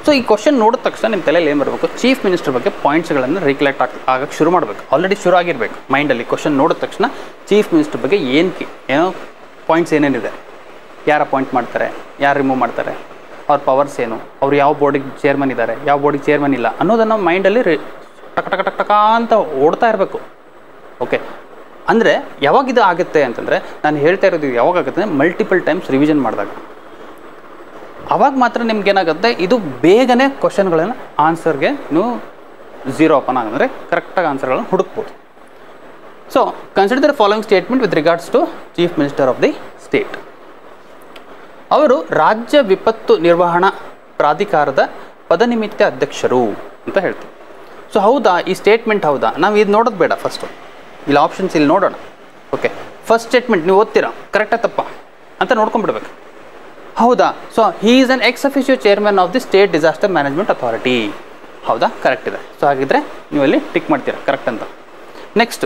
ಸೊ ಈ ಕ್ವಶನ್ ನೋಡಿದ ತಕ್ಷಣ ನಿಮ್ಮ ತಲೆಯಲ್ಲಿ ಏನು ಬರಬೇಕು, ಚೀಫ್ ಮಿನಿಸ್ಟರ್ ಬಗ್ಗೆ ಪಾಯಿಂಟ್ಸ್ಗಳನ್ನು ರಿಕಲೆಕ್ಟ್ ಆಗಕ್ಕೆ ಶುರು ಮಾಡಬೇಕು. ಆಲ್ರೆಡಿ ಶುರು ಆಗಿರಬೇಕು ಮೈಂಡಲ್ಲಿ. ಕ್ವಶನ್ ನೋಡಿದ ತಕ್ಷಣ ಚೀಫ್ ಮಿನಿಸ್ಟರ್ ಬಗ್ಗೆ ಏನೋ ಪಾಯಿಂಟ್ಸ್ ಏನೇನಿದೆ, ಯಾರು ಅಪಾಯಿಂಟ್ ಮಾಡ್ತಾರೆ, ಯಾರು ರಿಮೂವ್ ಮಾಡ್ತಾರೆ, ಅವ್ರ ಪವರ್ಸ್ ಏನು, ಅವ್ರು ಯಾವ ಬೋರ್ಡಿಗೆ ಚೇರ್ಮನ್ ಇದ್ದಾರೆ, ಯಾವ ಬೋರ್ಡಿಗೆ ಚೇರ್ಮನ್ ಇಲ್ಲ ಅನ್ನೋದನ್ನು ಮೈಂಡಲ್ಲಿ ಟಕ ಟಕ ಟಕ ಟಕ ಅಂತ ಓಡ್ತಾ ಇರಬೇಕು. ಓಕೆ, ಅಂದರೆ ಯಾವಾಗ ಇದು ಆಗುತ್ತೆ ಅಂತಂದರೆ, ನಾನು ಹೇಳ್ತಾ ಇರೋದು ಯಾವಾಗ ಆಗುತ್ತೆ, ಮಲ್ಟಿಪಲ್ ಟೈಮ್ಸ್ ರಿವಿಷನ್ ಮಾಡಿದಾಗ ಅವಾಗ ಮಾತ್ರ ನಿಮ್ಗೇನಾಗುತ್ತೆ, ಇದು ಬೇಗನೆ ಕ್ವಶನ್ಗಳನ್ನು ಆನ್ಸರ್ಗೆ ನೀವು ಝೀರೋ ಅಪನ್ ಅಂದರೆ ಕರೆಕ್ಟಾಗಿ ಆನ್ಸರ್ಗಳನ್ನು ಹುಡುಕ್ಬೋದು. So consider the following statement with regards to chief minister of the state. ಅವರು ರಾಜ್ಯ ವಿಪತ್ತು ನಿರ್ವಹಣಾ ಪ್ರಾಧಿಕಾರದ ಪದನಿಮಿತ್ತ ಅಧ್ಯಕ್ಷರು ಅಂತ ಹೇಳ್ತೀವಿ. ಸೊ ಹೌದಾ ಈ ಸ್ಟೇಟ್ಮೆಂಟ್ ಹೌದಾ? ನಾವು ಇದು ನೋಡೋದು ಬೇಡ, ಫಸ್ಟು ಇಲ್ಲಿ ಆಪ್ಷನ್ಸ್ ಇಲ್ಲಿ ನೋಡೋಣ. ಓಕೆ, ಫಸ್ಟ್ ಸ್ಟೇಟ್ಮೆಂಟ್ ನೀವು ಓದ್ತೀರಾ ಕರೆಕ್ಟಾ ತಪ್ಪಾ ಅಂತ ನೋಡ್ಕೊಂಡ್ಬಿಡ್ಬೇಕು. ಹೌದಾ, so he is an ex officio chairman of the state disaster management authority. ಹೌದಾ, ಕರೆಕ್ಟ್ ಇದೆ. ಸೊ ಹಾಗಿದ್ರೆ ನೀವು ಅಲ್ಲಿ ಟಿಕ್ ಮಾಡ್ತೀರಾ ಕರೆಕ್ಟ್ ಅಂತ. ನೆಕ್ಸ್ಟ್,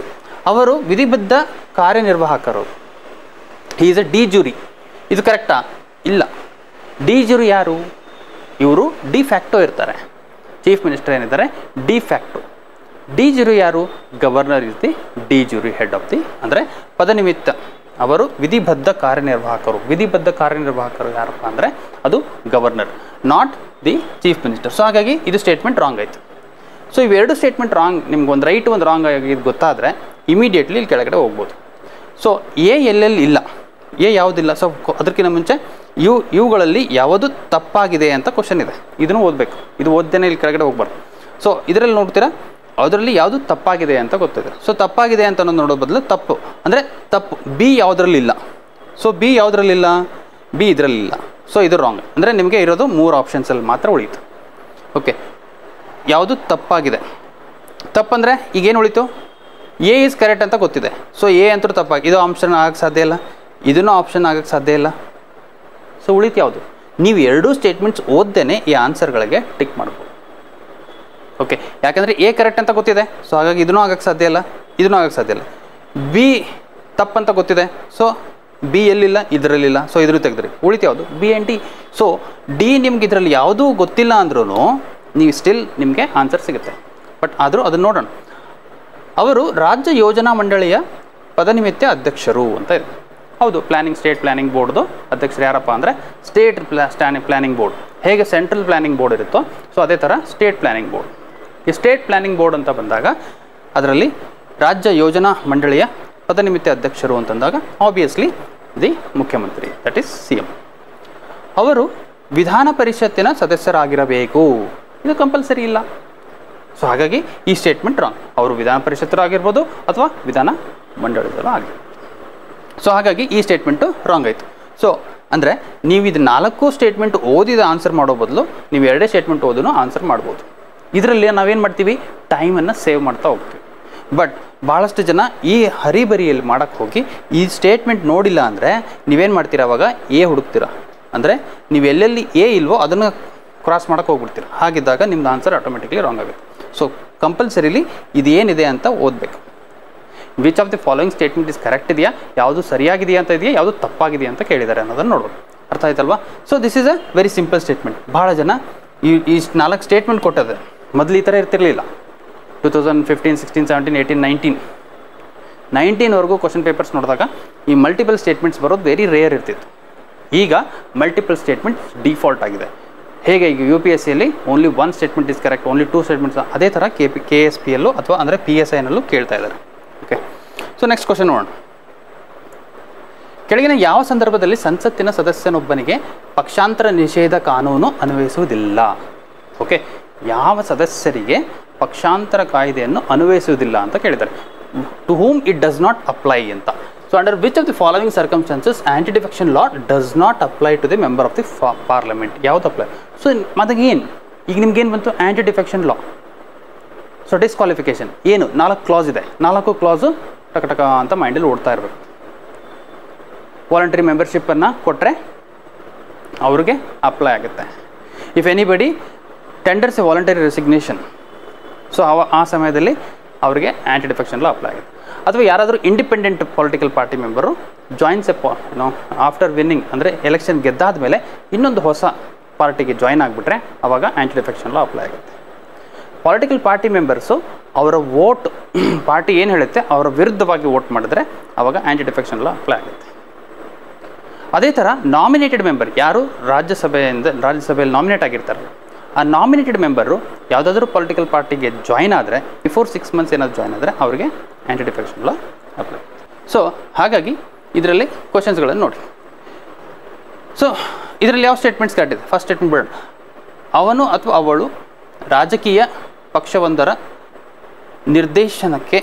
ಅವರು ವಿಧಿಬದ್ಧ ಕಾರ್ಯನಿರ್ವಾಹಕರು, he is a de jure. ಇದು ಕರೆಕ್ಟಾ? ಇಲ್ಲ. ಡಿ ಜ್ಯೂರಿ ಯಾರು? ಇವರು ಡಿ ಫ್ಯಾಕ್ಟೋ ಇರ್ತಾರೆ. ಚೀಫ್ ಮಿನಿಸ್ಟರ್ ಏನಿದ್ದಾರೆ ಡಿ ಫ್ಯಾಕ್ಟೋ. ಡಿ ಜ್ಯೂರಿ ಯಾರು? Governor is the de jure head of the, ಅಂದರೆ ಪದನಿಮಿತ್ತ ಅವರು ವಿಧಿಬದ್ಧ ಕಾರ್ಯನಿರ್ವಾಹಕರು. ವಿಧಿಬದ್ಧ ಕಾರ್ಯನಿರ್ವಾಹಕರು ಯಾರಪ್ಪ ಅಂದರೆ ಅದು governor, not the chief minister. So ಹಾಗಾಗಿ ಇದು ಸ್ಟೇಟ್ಮೆಂಟ್ ರಾಂಗ್ ಆಯಿತು. ಸೊ ಇವೆರಡು ಸ್ಟೇಟ್ಮೆಂಟ್ ರಾಂಗ್, ನಿಮ್ಗೆ ಒಂದು ರೈಟ್ ಒಂದು ರಾಂಗ್ ಆಗಿದ್ದು ಗೊತ್ತಾದರೆ ಇಮಿಡಿಯೇಟ್ಲಿ ಇಲ್ಲಿ ಕೆಳಗಡೆ ಹೋಗ್ಬೋದು. ಸೊ ಎಲ್ಲೆಲ್ಲಿ ಇಲ್ಲ, ಯಾವುದಿಲ್ಲ. ಸೊ ಅದಕ್ಕಿಂತ ಮುಂಚೆ ಇವುಗಳಲ್ಲಿ ಯಾವುದು ತಪ್ಪಾಗಿದೆ ಅಂತ ಕ್ವಶನ್ ಇದೆ, ಇದನ್ನು ಓದಬೇಕು. ಇದು ಓದ್ದೇನೆ ಇಲ್ಲಿ ಕೆಳಗಡೆ ಹೋಗ್ಬಾರ್ದು. ಸೊ ಇದರಲ್ಲಿ ನೋಡ್ತೀರಾ ಅದರಲ್ಲಿ ಯಾವುದು ತಪ್ಪಾಗಿದೆ ಅಂತ ಗೊತ್ತಿದೆ. ಸೊ ತಪ್ಪಾಗಿದೆ ಅಂತ ನೋಡೋ ಬದಲು ತಪ್ಪು ಅಂದರೆ ತಪ್ಪು ಬಿ ಯಾವುದ್ರಲ್ಲಿಲ್ಲ. ಸೊ ಬಿ ಯಾವುದ್ರಲ್ಲಿಲ್ಲ? ಬಿ ಇದರಲ್ಲಿಲ್ಲ. ಸೊ ಇದು ರಾಂಗ್. ಅಂದರೆ ನಿಮಗೆ ಇರೋದು 3 ಆಪ್ಷನ್ಸಲ್ಲಿ ಮಾತ್ರ ಉಳೀತು. ಓಕೆ, ಯಾವುದು ತಪ್ಪಾಗಿದೆ? ತಪ್ಪಂದರೆ ಈಗೇನು ಉಳೀತು? ಎ ಈಸ್ ಕರೆಕ್ಟ್ ಅಂತ ಗೊತ್ತಿದೆ. ಸೊ ಎ ಅಂತೂ ತಪ್ಪಾಗಿ, ಇದು ಆಪ್ಷನ್ ಆಗೋಕ್ಕೆ ಸಾಧ್ಯ ಇಲ್ಲ, ಇದನ್ನು ಆಪ್ಷನ್ ಆಗೋಕ್ಕೆ ಸಾಧ್ಯ ಇಲ್ಲ. ಸೊ ಉಳಿತು ಯಾವುದು? ನೀವು ಎರಡೂ ಸ್ಟೇಟ್ಮೆಂಟ್ಸ್ ಓದ್ದೇನೆ ಈ ಆನ್ಸರ್ಗಳಿಗೆ ಟಿಕ್ ಮಾಡ್ಬೋದು. ಓಕೆ, ಯಾಕಂದರೆ ಎ ಕರೆಕ್ಟ್ ಅಂತ ಗೊತ್ತಿದೆ, ಸೊ ಹಾಗಾಗಿ ಇದನ್ನೂ ಆಗೋಕ್ಕೆ ಸಾಧ್ಯ ಇಲ್ಲ, ಇದನ್ನೂ ಆಗೋಕ್ಕೆ ಸಾಧ್ಯ ಇಲ್ಲ. ಬಿ ತಪ್ಪಂತ ಗೊತ್ತಿದೆ, ಸೊ ಬಿ ಎಲ್ಲಿಲ್ಲ, ಇದರಲ್ಲಿಲ್ಲ, ಸೊ ಇದನ್ನು ತೆಗೆದ್ರಿ. ಉಳಿತು ಯಾವುದು? B and D. So D ನಿಮ್ಗೆ ಇದರಲ್ಲಿ ಯಾವುದೂ ಗೊತ್ತಿಲ್ಲ ಅಂದ್ರೂ ನೀವು ಸ್ಟಿಲ್ ನಿಮಗೆ ಆನ್ಸರ್ ಸಿಗುತ್ತೆ. ಬಟ್ ಆದರೂ ಅದನ್ನು ನೋಡೋಣ. ಅವರು ರಾಜ್ಯ ಯೋಜನಾ ಮಂಡಳಿಯ ಪದನಿಮಿತ್ತ ಅಧ್ಯಕ್ಷರು ಅಂತ ಇದೆ. ಹೌದು, ಸ್ಟೇಟ್ ಪ್ಲ್ಯಾನಿಂಗ್ ಬೋರ್ಡ್ದು ಅಧ್ಯಕ್ಷರು ಯಾರಪ್ಪ ಅಂದರೆ ಸ್ಟೇಟ್ ಪ್ಲ್ಯಾನಿಂಗ್ ಬೋರ್ಡ್. ಹೇಗೆ ಸೆಂಟ್ರಲ್ ಪ್ಲ್ಯಾನಿಂಗ್ ಬೋರ್ಡ್ ಇರುತ್ತೋ ಸೊ ಅದೇ ಥರ ಸ್ಟೇಟ್ ಪ್ಲ್ಯಾನಿಂಗ್ ಬೋರ್ಡ್. ಈ ಸ್ಟೇಟ್ ಪ್ಲ್ಯಾನಿಂಗ್ ಬೋರ್ಡ್ ಅಂತ ಬಂದಾಗ ಅದರಲ್ಲಿ ರಾಜ್ಯ ಯೋಜನಾ ಮಂಡಳಿಯ ಪದನಿಮಿತ್ತ ಅಧ್ಯಕ್ಷರು ಅಂತಂದಾಗ ಆಬ್ವಿಯಸ್ಲಿ ದಿ ಮುಖ್ಯಮಂತ್ರಿ, ದಟ್ ಈಸ್ CM. ಅವರು ವಿಧಾನ ಪರಿಷತ್ತಿನ ಸದಸ್ಯರಾಗಿರಬೇಕು, ಇದು ಕಂಪಲ್ಸರಿ ಇಲ್ಲ. ಸೊ ಹಾಗಾಗಿ ಈ ಸ್ಟೇಟ್ಮೆಂಟ್ ರಾಂಗ್. ಅವರು ವಿಧಾನ ಪರಿಷತ್ತರು ಆಗಿರ್ಬೋದು ಅಥವಾ ವಿಧಾನ ಮಂಡಳಿಯವರು ಆಗಿರ್ಬೋದು. ಸೊ ಹಾಗಾಗಿ ಈ ಸ್ಟೇಟ್ಮೆಂಟು ರಾಂಗ್ ಆಯಿತು. ಸೊ ಅಂದರೆ ನೀವು ಇದು 4 ಸ್ಟೇಟ್ಮೆಂಟ್ ಓದಿದ ಆನ್ಸರ್ ಮಾಡೋ ಬದಲು ನೀವು 2 ಸ್ಟೇಟ್ಮೆಂಟ್ ಓದೂ ಆನ್ಸರ್ ಮಾಡ್ಬೋದು. ಇದರಲ್ಲಿ ನಾವೇನು ಮಾಡ್ತೀವಿ, ಟೈಮನ್ನು ಸೇವ್ ಮಾಡ್ತಾ ಹೋಗ್ತೀವಿ. ಬಟ್ ಭಾಳಷ್ಟು ಜನ ಈ ಹರಿಬರಿಯಲ್ಲಿ ಮಾಡೋಕ್ಕೆ ಹೋಗಿ ಈ ಸ್ಟೇಟ್ಮೆಂಟ್ ನೋಡಿಲ್ಲ ಅಂದರೆ ನೀವೇನು ಮಾಡ್ತೀರ, ಅವಾಗ ಎ ಹುಡುಕ್ತೀರ. ಅಂದರೆ ನೀವು ಎಲ್ಲೆಲ್ಲಿ ಎ ಇಲ್ವೋ ಅದನ್ನು ಕ್ರಾಸ್ ಮಾಡೋಕ್ಕೆ ಹೋಗ್ಬಿಡ್ತೀರ. ಹಾಗಿದ್ದಾಗ ನಿಮ್ದು ಆನ್ಸರ್ ಆಟೋಮೆಟಿಕ್ಲಿ ರಾಂಗ್ ಆಗುತ್ತೆ. ಸೊ ಕಂಪಲ್ಸರಿಲಿ ಇದು ಏನಿದೆ ಅಂತ ಓದಬೇಕು. Which of the following statement is correct ಇದೆಯಾ, ಯಾವುದು ಸರಿಯಾಗಿದೆಯಾ ಅಂತ ಇದೆಯಾ, ಯಾವುದು ತಪ್ಪಾಗಿದೆಯಾ ಅಂತ ಕೇಳಿದ್ದಾರೆ ಅನ್ನೋದನ್ನು ನೋಡ್ಬೋದು. ಅರ್ಥ ಆಯ್ತಲ್ವಾ? So this is a very simple statement. ಭಾಳ ಜನ ಈ 4 ಸ್ಟೇಟ್ಮೆಂಟ್ ಕೊಟ್ಟದೆ ಮೊದಲು ಈ ಥರ ಇರ್ತಿರಲಿಲ್ಲ. 2015, 16, 17, 18, 19ವರೆಗೂ ಕ್ವಶನ್ ಪೇಪರ್ಸ್ ನೋಡಿದಾಗ ಈ ಮಲ್ಟಿಪಲ್ ಸ್ಟೇಟ್ಮೆಂಟ್ಸ್ ಬರೋದು ವೆರಿ ರೇರ್ ಇರ್ತಿತ್ತು. ಈಗ ಮಲ್ಟಿಪಲ್ ಸ್ಟೇಟ್ಮೆಂಟ್ಸ್ ಡಿಫಾಲ್ಟ್ ಆಗಿದೆ. ಹೇಗೆ ಈಗ UPSCಯಲ್ಲಿ only 1 statement is correct, only 2 statements, ಅದೇ ಥರ KSPಯಲ್ಲೂ ಅಥವಾ ಅಂದರೆ PSIನಲ್ಲೂ ಕೇಳ್ತಾ ಇದ್ದಾರೆ. ಓಕೆ, ಸೊ ನೆಕ್ಸ್ಟ್ ಕ್ವಶನ್ ನೋಡೋಣ. ಕೆಳಗಿನ ಯಾವ ಸಂದರ್ಭದಲ್ಲಿ ಸಂಸತ್ತಿನ ಸದಸ್ಯನೊಬ್ಬನಿಗೆ ಪಕ್ಷಾಂತರ ನಿಷೇಧ ಕಾನೂನು ಅನ್ವಯಿಸುವುದಿಲ್ಲ? ಓಕೆ, ಯಾವ ಸದಸ್ಯರಿಗೆ ಪಕ್ಷಾಂತರ ಕಾಯ್ದೆಯನ್ನು ಅನ್ವಯಿಸುವುದಿಲ್ಲ ಅಂತ ಕೇಳಿದ್ದಾರೆ. To whom it does not apply ಅಂತ. So under which of the following circumstances anti defection law does not apply to the member of the parliament? ಯಾವುದು ಅಪ್ಲೈ? ಸೊ ಮತ್ತೇನು ಈಗ ನಿಮ್ಗೇನು ಬಂತು? Anti defection law. So disqualification ಏನು? 4 class ಇದೆ. 4 class ಟಕ ಟಕ ಅಂತ ಮೈಂಡಲ್ಲಿ ಓಡ್ತಾ ಇರಬೇಕು. ವಾಲಂಟರಿ ಮೆಂಬರ್ಶಿಪ್ಪನ್ನು ಕೊಟ್ಟರೆ ಅವ್ರಿಗೆ ಅಪ್ಲೈ ಆಗುತ್ತೆ. If anybody tenders A voluntary resignation, so ಆ ಸಮಯದಲ್ಲಿ ಅವರಿಗೆ ಆ್ಯಂಟಿ ಡಿಫೆಕ್ಷನ್ ಲಾ ಅಪ್ಲೈ ಆಗುತ್ತೆ. ಅಥವಾ ಯಾರಾದರೂ independent political party member joins after winning, ಅಂದರೆ ಎಲೆಕ್ಷನ್ ಗೆದ್ದಾದ ಮೇಲೆ ಇನ್ನೊಂದು ಹೊಸ ಪಾರ್ಟಿಗೆ ಜಾಯಿನ್ ಆಗಿಬಿಟ್ರೆ ಅವಾಗ ಆ್ಯಂಟಿ ಡಿಫೆಕ್ಷನ್ ಲಾ ಅಪ್ಲೈ ಆಗುತ್ತೆ. ಪೊಲಿಟಿಕಲ್ ಪಾರ್ಟಿ ಮೆಂಬರ್ಸು ಅವರ ವೋಟ್ ಪಾರ್ಟಿ ಏನು ಹೇಳುತ್ತೆ ಅವರ ವಿರುದ್ಧವಾಗಿ ವೋಟ್ ಮಾಡಿದ್ರೆ ಅವಾಗ ಆ್ಯಂಟಿ ಡಿಫೆಕ್ಷನ್ ಲಾ ಅಪ್ಲೈ ಆಗುತ್ತೆ. ಅದೇ ಥರ ನಾಮಿನೇಟೆಡ್ ಮೆಂಬರ್, ಯಾರು ರಾಜ್ಯಸಭೆಯಲ್ಲಿ ನಾಮಿನೇಟ್ ಆಗಿರ್ತಾರೆ, ಆ ನಾಮಿನೇಟೆಡ್ ಮೆಂಬರು ಯಾವುದಾದ್ರೂ ಪೊಲಿಟಿಕಲ್ ಪಾರ್ಟಿಗೆ ಜಾಯಿನ್ ಆದರೆ ಬಿಫೋರ್ 6 ಮಂತ್ಸ್ ಏನಾದರೂ ಜಾಯಿನ್ ಆದರೆ ಅವರಿಗೆ ಆ್ಯಂಟಿ ಡಿಫೆಕ್ಷನ್ ಲಾ ಅಪ್ಲೈ. ಸೊ ಹಾಗಾಗಿ ಇದರಲ್ಲಿ ಕ್ವಶನ್ಸ್ಗಳನ್ನು ನೋಡಿ. ಸೊ ಇದರಲ್ಲಿ ಯಾವ ಸ್ಟೇಟ್ಮೆಂಟ್ಸ್ ಕರೆಕ್ಟ್ ಇದೆ? ಫಸ್ಟ್ ಸ್ಟೇಟ್ಮೆಂಟ್ ಬೇಡ, ಅವನು ಅಥವಾ ಅವಳು ರಾಜಕೀಯ ಪಕ್ಷವೊಂದರ ನಿರ್ದೇಶನಕ್ಕೆ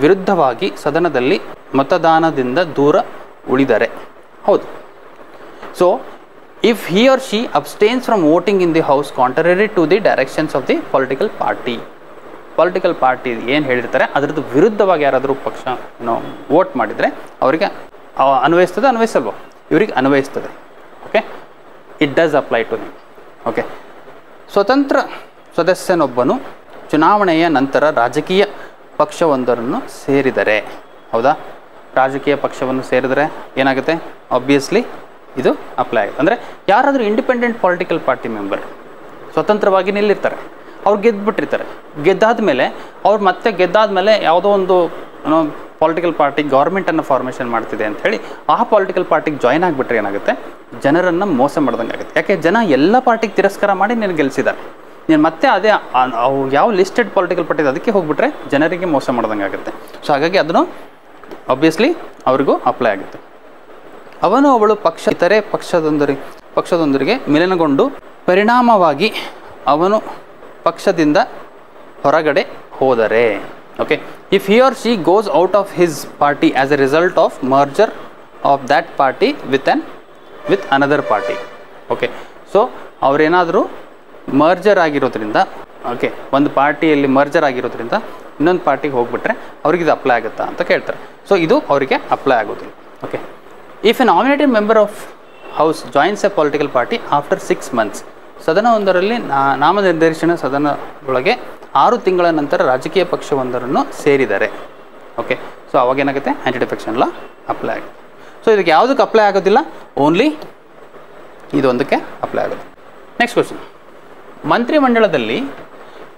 ವಿರುದ್ಧವಾಗಿ ಸದನದಲ್ಲಿ ಮತದಾನದಿಂದ ದೂರ ಉಳಿದರೆ. ಹೌದು. So if he or she abstains from voting in the house contrary to the directions of the political party ಏನು ಹೇಳಿರ್ತಾರೆ ಅದರದ್ದು ವಿರುದ್ಧವಾಗಿ ಯಾರಾದರೂ ಪಕ್ಷ ವೋಟ್ ಮಾಡಿದರೆ ಅವರಿಗೆ ಅನ್ವಯಿಸ್ತದೆ, ಅನ್ವಯಿಸಲ್ವೋ? ಇವರಿಗೆ ಅನ್ವಯಿಸ್ತದೆ. Okay, it does apply to him. Okay, ಸ್ವತಂತ್ರ ಸದಸ್ಯನೊಬ್ಬನು ಚುನಾವಣೆಯ ನಂತರ ರಾಜಕೀಯ ಪಕ್ಷವೊಂದನ್ನು ಸೇರಿದರೆ, ಹೌದಾ, ರಾಜಕೀಯ ಪಕ್ಷವನ್ನು ಸೇರಿದರೆ ಏನಾಗುತ್ತೆ? ಆಬ್ವಿಯಸ್ಲಿ ಇದು ಅಪ್ಲೈ ಆಗುತ್ತೆ. ಅಂದರೆ ಯಾರಾದರೂ ಇಂಡಿಪೆಂಡೆಂಟ್ ಪೊಲಿಟಿಕಲ್ ಪಾರ್ಟಿ ಮೆಂಬರ್ ಸ್ವತಂತ್ರವಾಗಿ ನಿಲ್ಲಿರ್ತಾರೆ, ಅವ್ರು ಗೆದ್ದುಬಿಟ್ಟಿರ್ತಾರೆ, ಗೆದ್ದಾದಮೇಲೆ ಅವ್ರು ಮತ್ತೆ ಗೆದ್ದಾದಮೇಲೆ ಯಾವುದೋ ಒಂದು ಪೊಲಿಟಿಕಲ್ ಪಾರ್ಟಿ ಗೌರ್ಮೆಂಟನ್ನು ಫಾರ್ಮೇಷನ್ ಮಾಡ್ತಿದೆ ಅಂಥೇಳಿ ಆ ಪೊಲಿಟಿಕಲ್ ಪಾರ್ಟಿಗೆ ಜಾಯ್ನ್ ಆಗಿಬಿಟ್ರೆ ಏನಾಗುತ್ತೆ? ಜನರನ್ನು ಮೋಸ ಮಾಡ್ದಂಗೆ ಆಗುತ್ತೆ. ಯಾಕೆ? ಜನ ಎಲ್ಲ ಪಾರ್ಟಿಗೆ ತಿರಸ್ಕಾರ ಮಾಡಿ ನೀನು ಗೆಲ್ಲಿಸಿದ್ದಾರೆ, ನೀನು ಮತ್ತೆ ಅದೇ ಅವು ಯಾವ ಲಿಸ್ಟೆಡ್ ಪೊಲಿಟಿಕಲ್ ಪಾರ್ಟಿ ಅದಕ್ಕೆ ಹೋಗ್ಬಿಟ್ರೆ ಜನರಿಗೆ ಮೋಸ ಮಾಡ್ದಂಗೆ ಆಗುತ್ತೆ. ಸೊ ಹಾಗಾಗಿ ಅದನ್ನು ಆಬ್ವಿಯಸ್ಲಿ ಅವ್ರಿಗೂ ಅಪ್ಲೈ ಆಗುತ್ತೆ. ಅವನು ಅವಳು ಇತರೆ ಪಕ್ಷದೊಂದರಿಗೆ ಮಿಲನಗೊಂಡು ಪರಿಣಾಮವಾಗಿ ಅವನು ಪಕ್ಷದಿಂದ ಹೊರಗಡೆ ಹೋದರೆ. Okay, if he or she goes out of his party as a result of merger of that party with another party. Okay, so ಅವರೇನಾದರೂ ಮರ್ಜರ್ ಆಗಿರೋದ್ರಿಂದ, ಓಕೆ, ಒಂದು ಪಾರ್ಟಿಯಲ್ಲಿ ಮರ್ಜರ್ ಆಗಿರೋದ್ರಿಂದ ಇನ್ನೊಂದು ಪಾರ್ಟಿಗೆ ಹೋಗ್ಬಿಟ್ರೆ ಅವ್ರಿಗೆ ಇದು ಅಪ್ಲೈ ಆಗುತ್ತಾ ಅಂತ ಕೇಳ್ತಾರೆ. ಸೊ ಇದು ಅವರಿಗೆ ಅಪ್ಲೈ ಆಗೋದಿಲ್ಲ. Okay, if a nominated member of house joins a political party after 6 months, ಸದನವೊಂದರಲ್ಲಿ ನಾಮನಿರ್ದೇಶನ ಸದನದೊಳಗೆ 6 ತಿಂಗಳ ನಂತರ ರಾಜಕೀಯ ಪಕ್ಷವೊಂದರನ್ನು ಸೇರಿದರೆ. ಓಕೆ, ಸೊ ಅವಾಗೇನಾಗುತ್ತೆ? ಆ್ಯಂಟಿ ಡಿಫೆಕ್ಷನ್ ಲಾ ಅಪ್ಲೈ ಆಗುತ್ತೆ. ಸೊ ಇದಕ್ಕೆ ಯಾವುದಕ್ಕೆ ಅಪ್ಲೈ ಆಗೋದಿಲ್ಲ? ಓನ್ಲಿ ಇದೊಂದಕ್ಕೆ ಅಪ್ಲೈ ಆಗುತ್ತೆ. ನೆಕ್ಸ್ಟ್ ಕ್ವಶನ್, ಮಂತ್ರಿಮಂಡಲದಲ್ಲಿ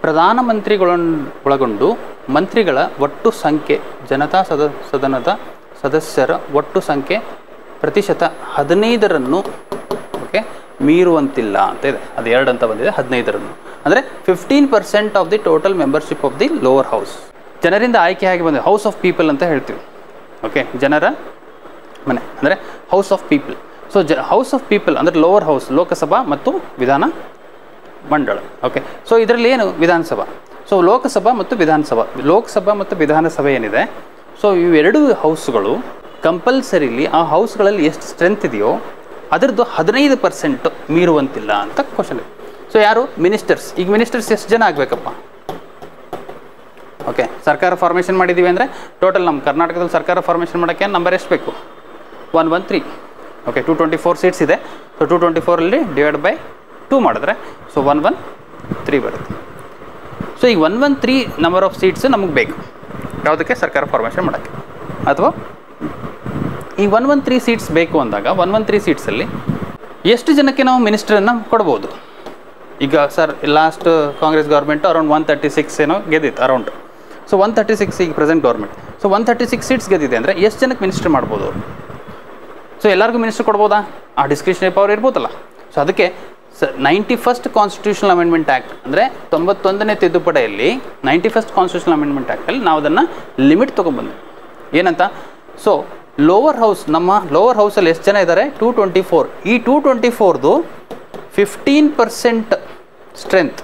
ಪ್ರಧಾನಮಂತ್ರಿಗಳನ್ನೊಳಗೊಂಡು ಮಂತ್ರಿಗಳ ಒಟ್ಟು ಸಂಖ್ಯೆ ಜನತಾ ಸದನದ ಸದಸ್ಯರ ಒಟ್ಟು ಸಂಖ್ಯೆ ಪ್ರತಿಶತ 15ರನ್ನು ಓಕೆ ಮೀರುವಂತಿಲ್ಲ ಅಂತ ಇದೆ. ಅದು 2 ಅಂತ ಬಂದಿದೆ, 15ರನ್ನು ಅಂದರೆ 15% of the total membership of the lower house. ಜನರಿಂದ ಆಯ್ಕೆಯಾಗಿ ಬಂದಿದೆ, ಹೌಸ್ ಆಫ್ ಪೀಪಲ್ ಅಂತ ಹೇಳ್ತೀವಿ. ಓಕೆ, ಜನರ ಮನೆ ಅಂದರೆ house of people. So house of people ಅಂದರೆ ಲೋವರ್ ಹೌಸ್, ಲೋಕಸಭಾ ಮತ್ತು ವಿಧಾನ ಮಂಡಳ. ಓಕೆ, ಸೊ ಇದರಲ್ಲಿ ಏನು? ವಿಧಾನಸಭಾ. ಸೊ ಲೋಕಸಭಾ ಮತ್ತು ವಿಧಾನಸಭೆ ಏನಿದೆ, ಸೊ ಇವೆರಡು ಹೌಸ್ಗಳು ಕಂಪಲ್ಸರಿಲಿ ಆ ಹೌಸ್ಗಳಲ್ಲಿ ಎಷ್ಟು ಸ್ಟ್ರೆಂತ್ ಇದೆಯೋ ಅದರದ್ದು 15% ಮೀರುವಂತಿಲ್ಲ ಅಂತ ಕ್ವಶನ್ ಇದೆ. ಸೊ ಯಾರು? ಮಿನಿಸ್ಟರ್ಸ್. ಈಗ ಮಿನಿಸ್ಟರ್ಸ್ ಎಷ್ಟು ಜನ ಆಗಬೇಕಪ್ಪ? ಓಕೆ, ಸರ್ಕಾರ ಫಾರ್ಮೇಷನ್ ಮಾಡಿದ್ದೀವಿ ಅಂದರೆ ಟೋಟಲ್ ನಮ್ಮ ಕರ್ನಾಟಕದಲ್ಲಿ ಸರ್ಕಾರ ಫಾರ್ಮೇಷನ್ ಮಾಡೋಕ್ಕೆ ನಂಬರ್ ಎಷ್ಟು ಬೇಕು? 113. ಓಕೆ, 224 ಸೀಟ್ಸ್ ಇದೆ. ಸೊ 224ಅಲ್ಲಿ ಡಿವೈಡ್ ಬೈ 2 ಮಾಡಿದ್ರೆ ಸೊ 113 ಬರುತ್ತೆ. ಸೊ ಈಗ 113 ನಂಬರ್ ಆಫ್ ಸೀಟ್ಸ್ ನಮಗೆ ಬೇಕು ಯಾವುದಕ್ಕೆ? ಸರ್ಕಾರ ಫಾರ್ಮೇಷನ್ ಮಾಡೋಕ್ಕೆ. ಅಥವಾ ಈ 113 ಸೀಟ್ಸ್ ಬೇಕು ಅಂದಾಗ 113 ಸೀಟ್ಸಲ್ಲಿ ಎಷ್ಟು ಜನಕ್ಕೆ ನಾವು ಮಿನಿಸ್ಟ್ರನ್ನು ಕೊಡ್ಬೋದು? ಈಗ sir last Congress government around 136 ಏನೋ ಗೆದ್ದಿತ್ತು ಅರೌಂಡ್. ಸೊ 136 ಈಗ ಪ್ರೆಸೆಂಟ್ ಗೌರ್ಮೆಂಟ್. ಸೊ 136 ಸೀಟ್ಸ್ ಗೆದ್ದಿದೆ ಅಂದರೆ ಎಷ್ಟು ಜನಕ್ಕೆ ಮಿನಿಸ್ಟರ್ ಮಾಡ್ಬೋದು ಅವರು? ಸೊ ಎಲ್ಲರಿಗೂ ಮಿನಿಸ್ಟರ್ ಕೊಡ್ಬೋದಾ? ಆ ಡಿಸ್ಕ್ರಿಷನರಿ ಪವರ್ ಇರ್ಬೋದಲ್ಲ. ಸೊ ಅದಕ್ಕೆ 91st ಕಾನ್ಸ್ಟಿಟ್ಯೂಷನಲ್ ಅಮೆಂಡ್ಮೆಂಟ್ ಆ್ಯಕ್ಟ್ ಅಂದರೆ 91ನೇ ತಿದ್ದುಪಡಿಯಲ್ಲಿ 91st ಕಾನ್ಸ್ಟಿಟ್ಯೂಷನಲ್ ಅಮೆಂಡ್ಮೆಂಟ್ ಆ್ಯಕ್ಟಲ್ಲಿ ನಾವು ಅದನ್ನು ಲಿಮಿಟ್ ತೊಗೊಂಡ್ಬಂದ್ವಿ. ಏನಂತ? ಸೊ ಲೋವರ್ ಹೌಸ್, ನಮ್ಮ ಲೋವರ್ ಹೌಸಲ್ಲಿ ಎಷ್ಟು ಜನ ಇದ್ದಾರೆ? 224. ಈ 224ದು 15% ಸ್ಟ್ರೆಂತ್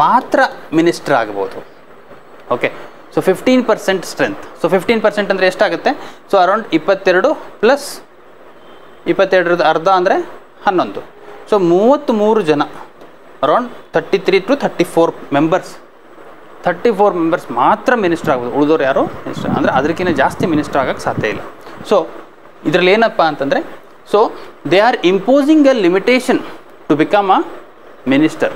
ಮಾತ್ರ ಮಿನಿಸ್ಟರ್ ಆಗ್ಬೋದು. Okay, so 15% strength. ಸೊ 15% ಅಂದರೆ ಎಷ್ಟಾಗುತ್ತೆ? ಸೊ ಅರೌಂಡ್ 22 ಪ್ಲಸ್ 22 ಅರ್ಧ ಅಂದರೆ 11. ಸೊ 33 ಜನ, ಅರೌಂಡ್ 33 to 34 ಮೆಂಬರ್ಸ್, 34 ಮೆಂಬರ್ಸ್ ಮಾತ್ರ ಮಿನಿಸ್ಟರ್ ಆಗ್ಬೋದು. ಉಳಿದವ್ರು ಯಾರು ಮಿನಿಸ್ಟರ್ ಅಂದರೆ ಅದಕ್ಕಿಂತ ಜಾಸ್ತಿ ಮಿನಿಸ್ಟರ್ ಆಗೋಕ್ಕೆ ಸಾಧ್ಯ ಇಲ್ಲ. ಸೊ ಇದರಲ್ಲಿ ಏನಪ್ಪ ಅಂತಂದರೆ, so they are imposing a limitation to become a minister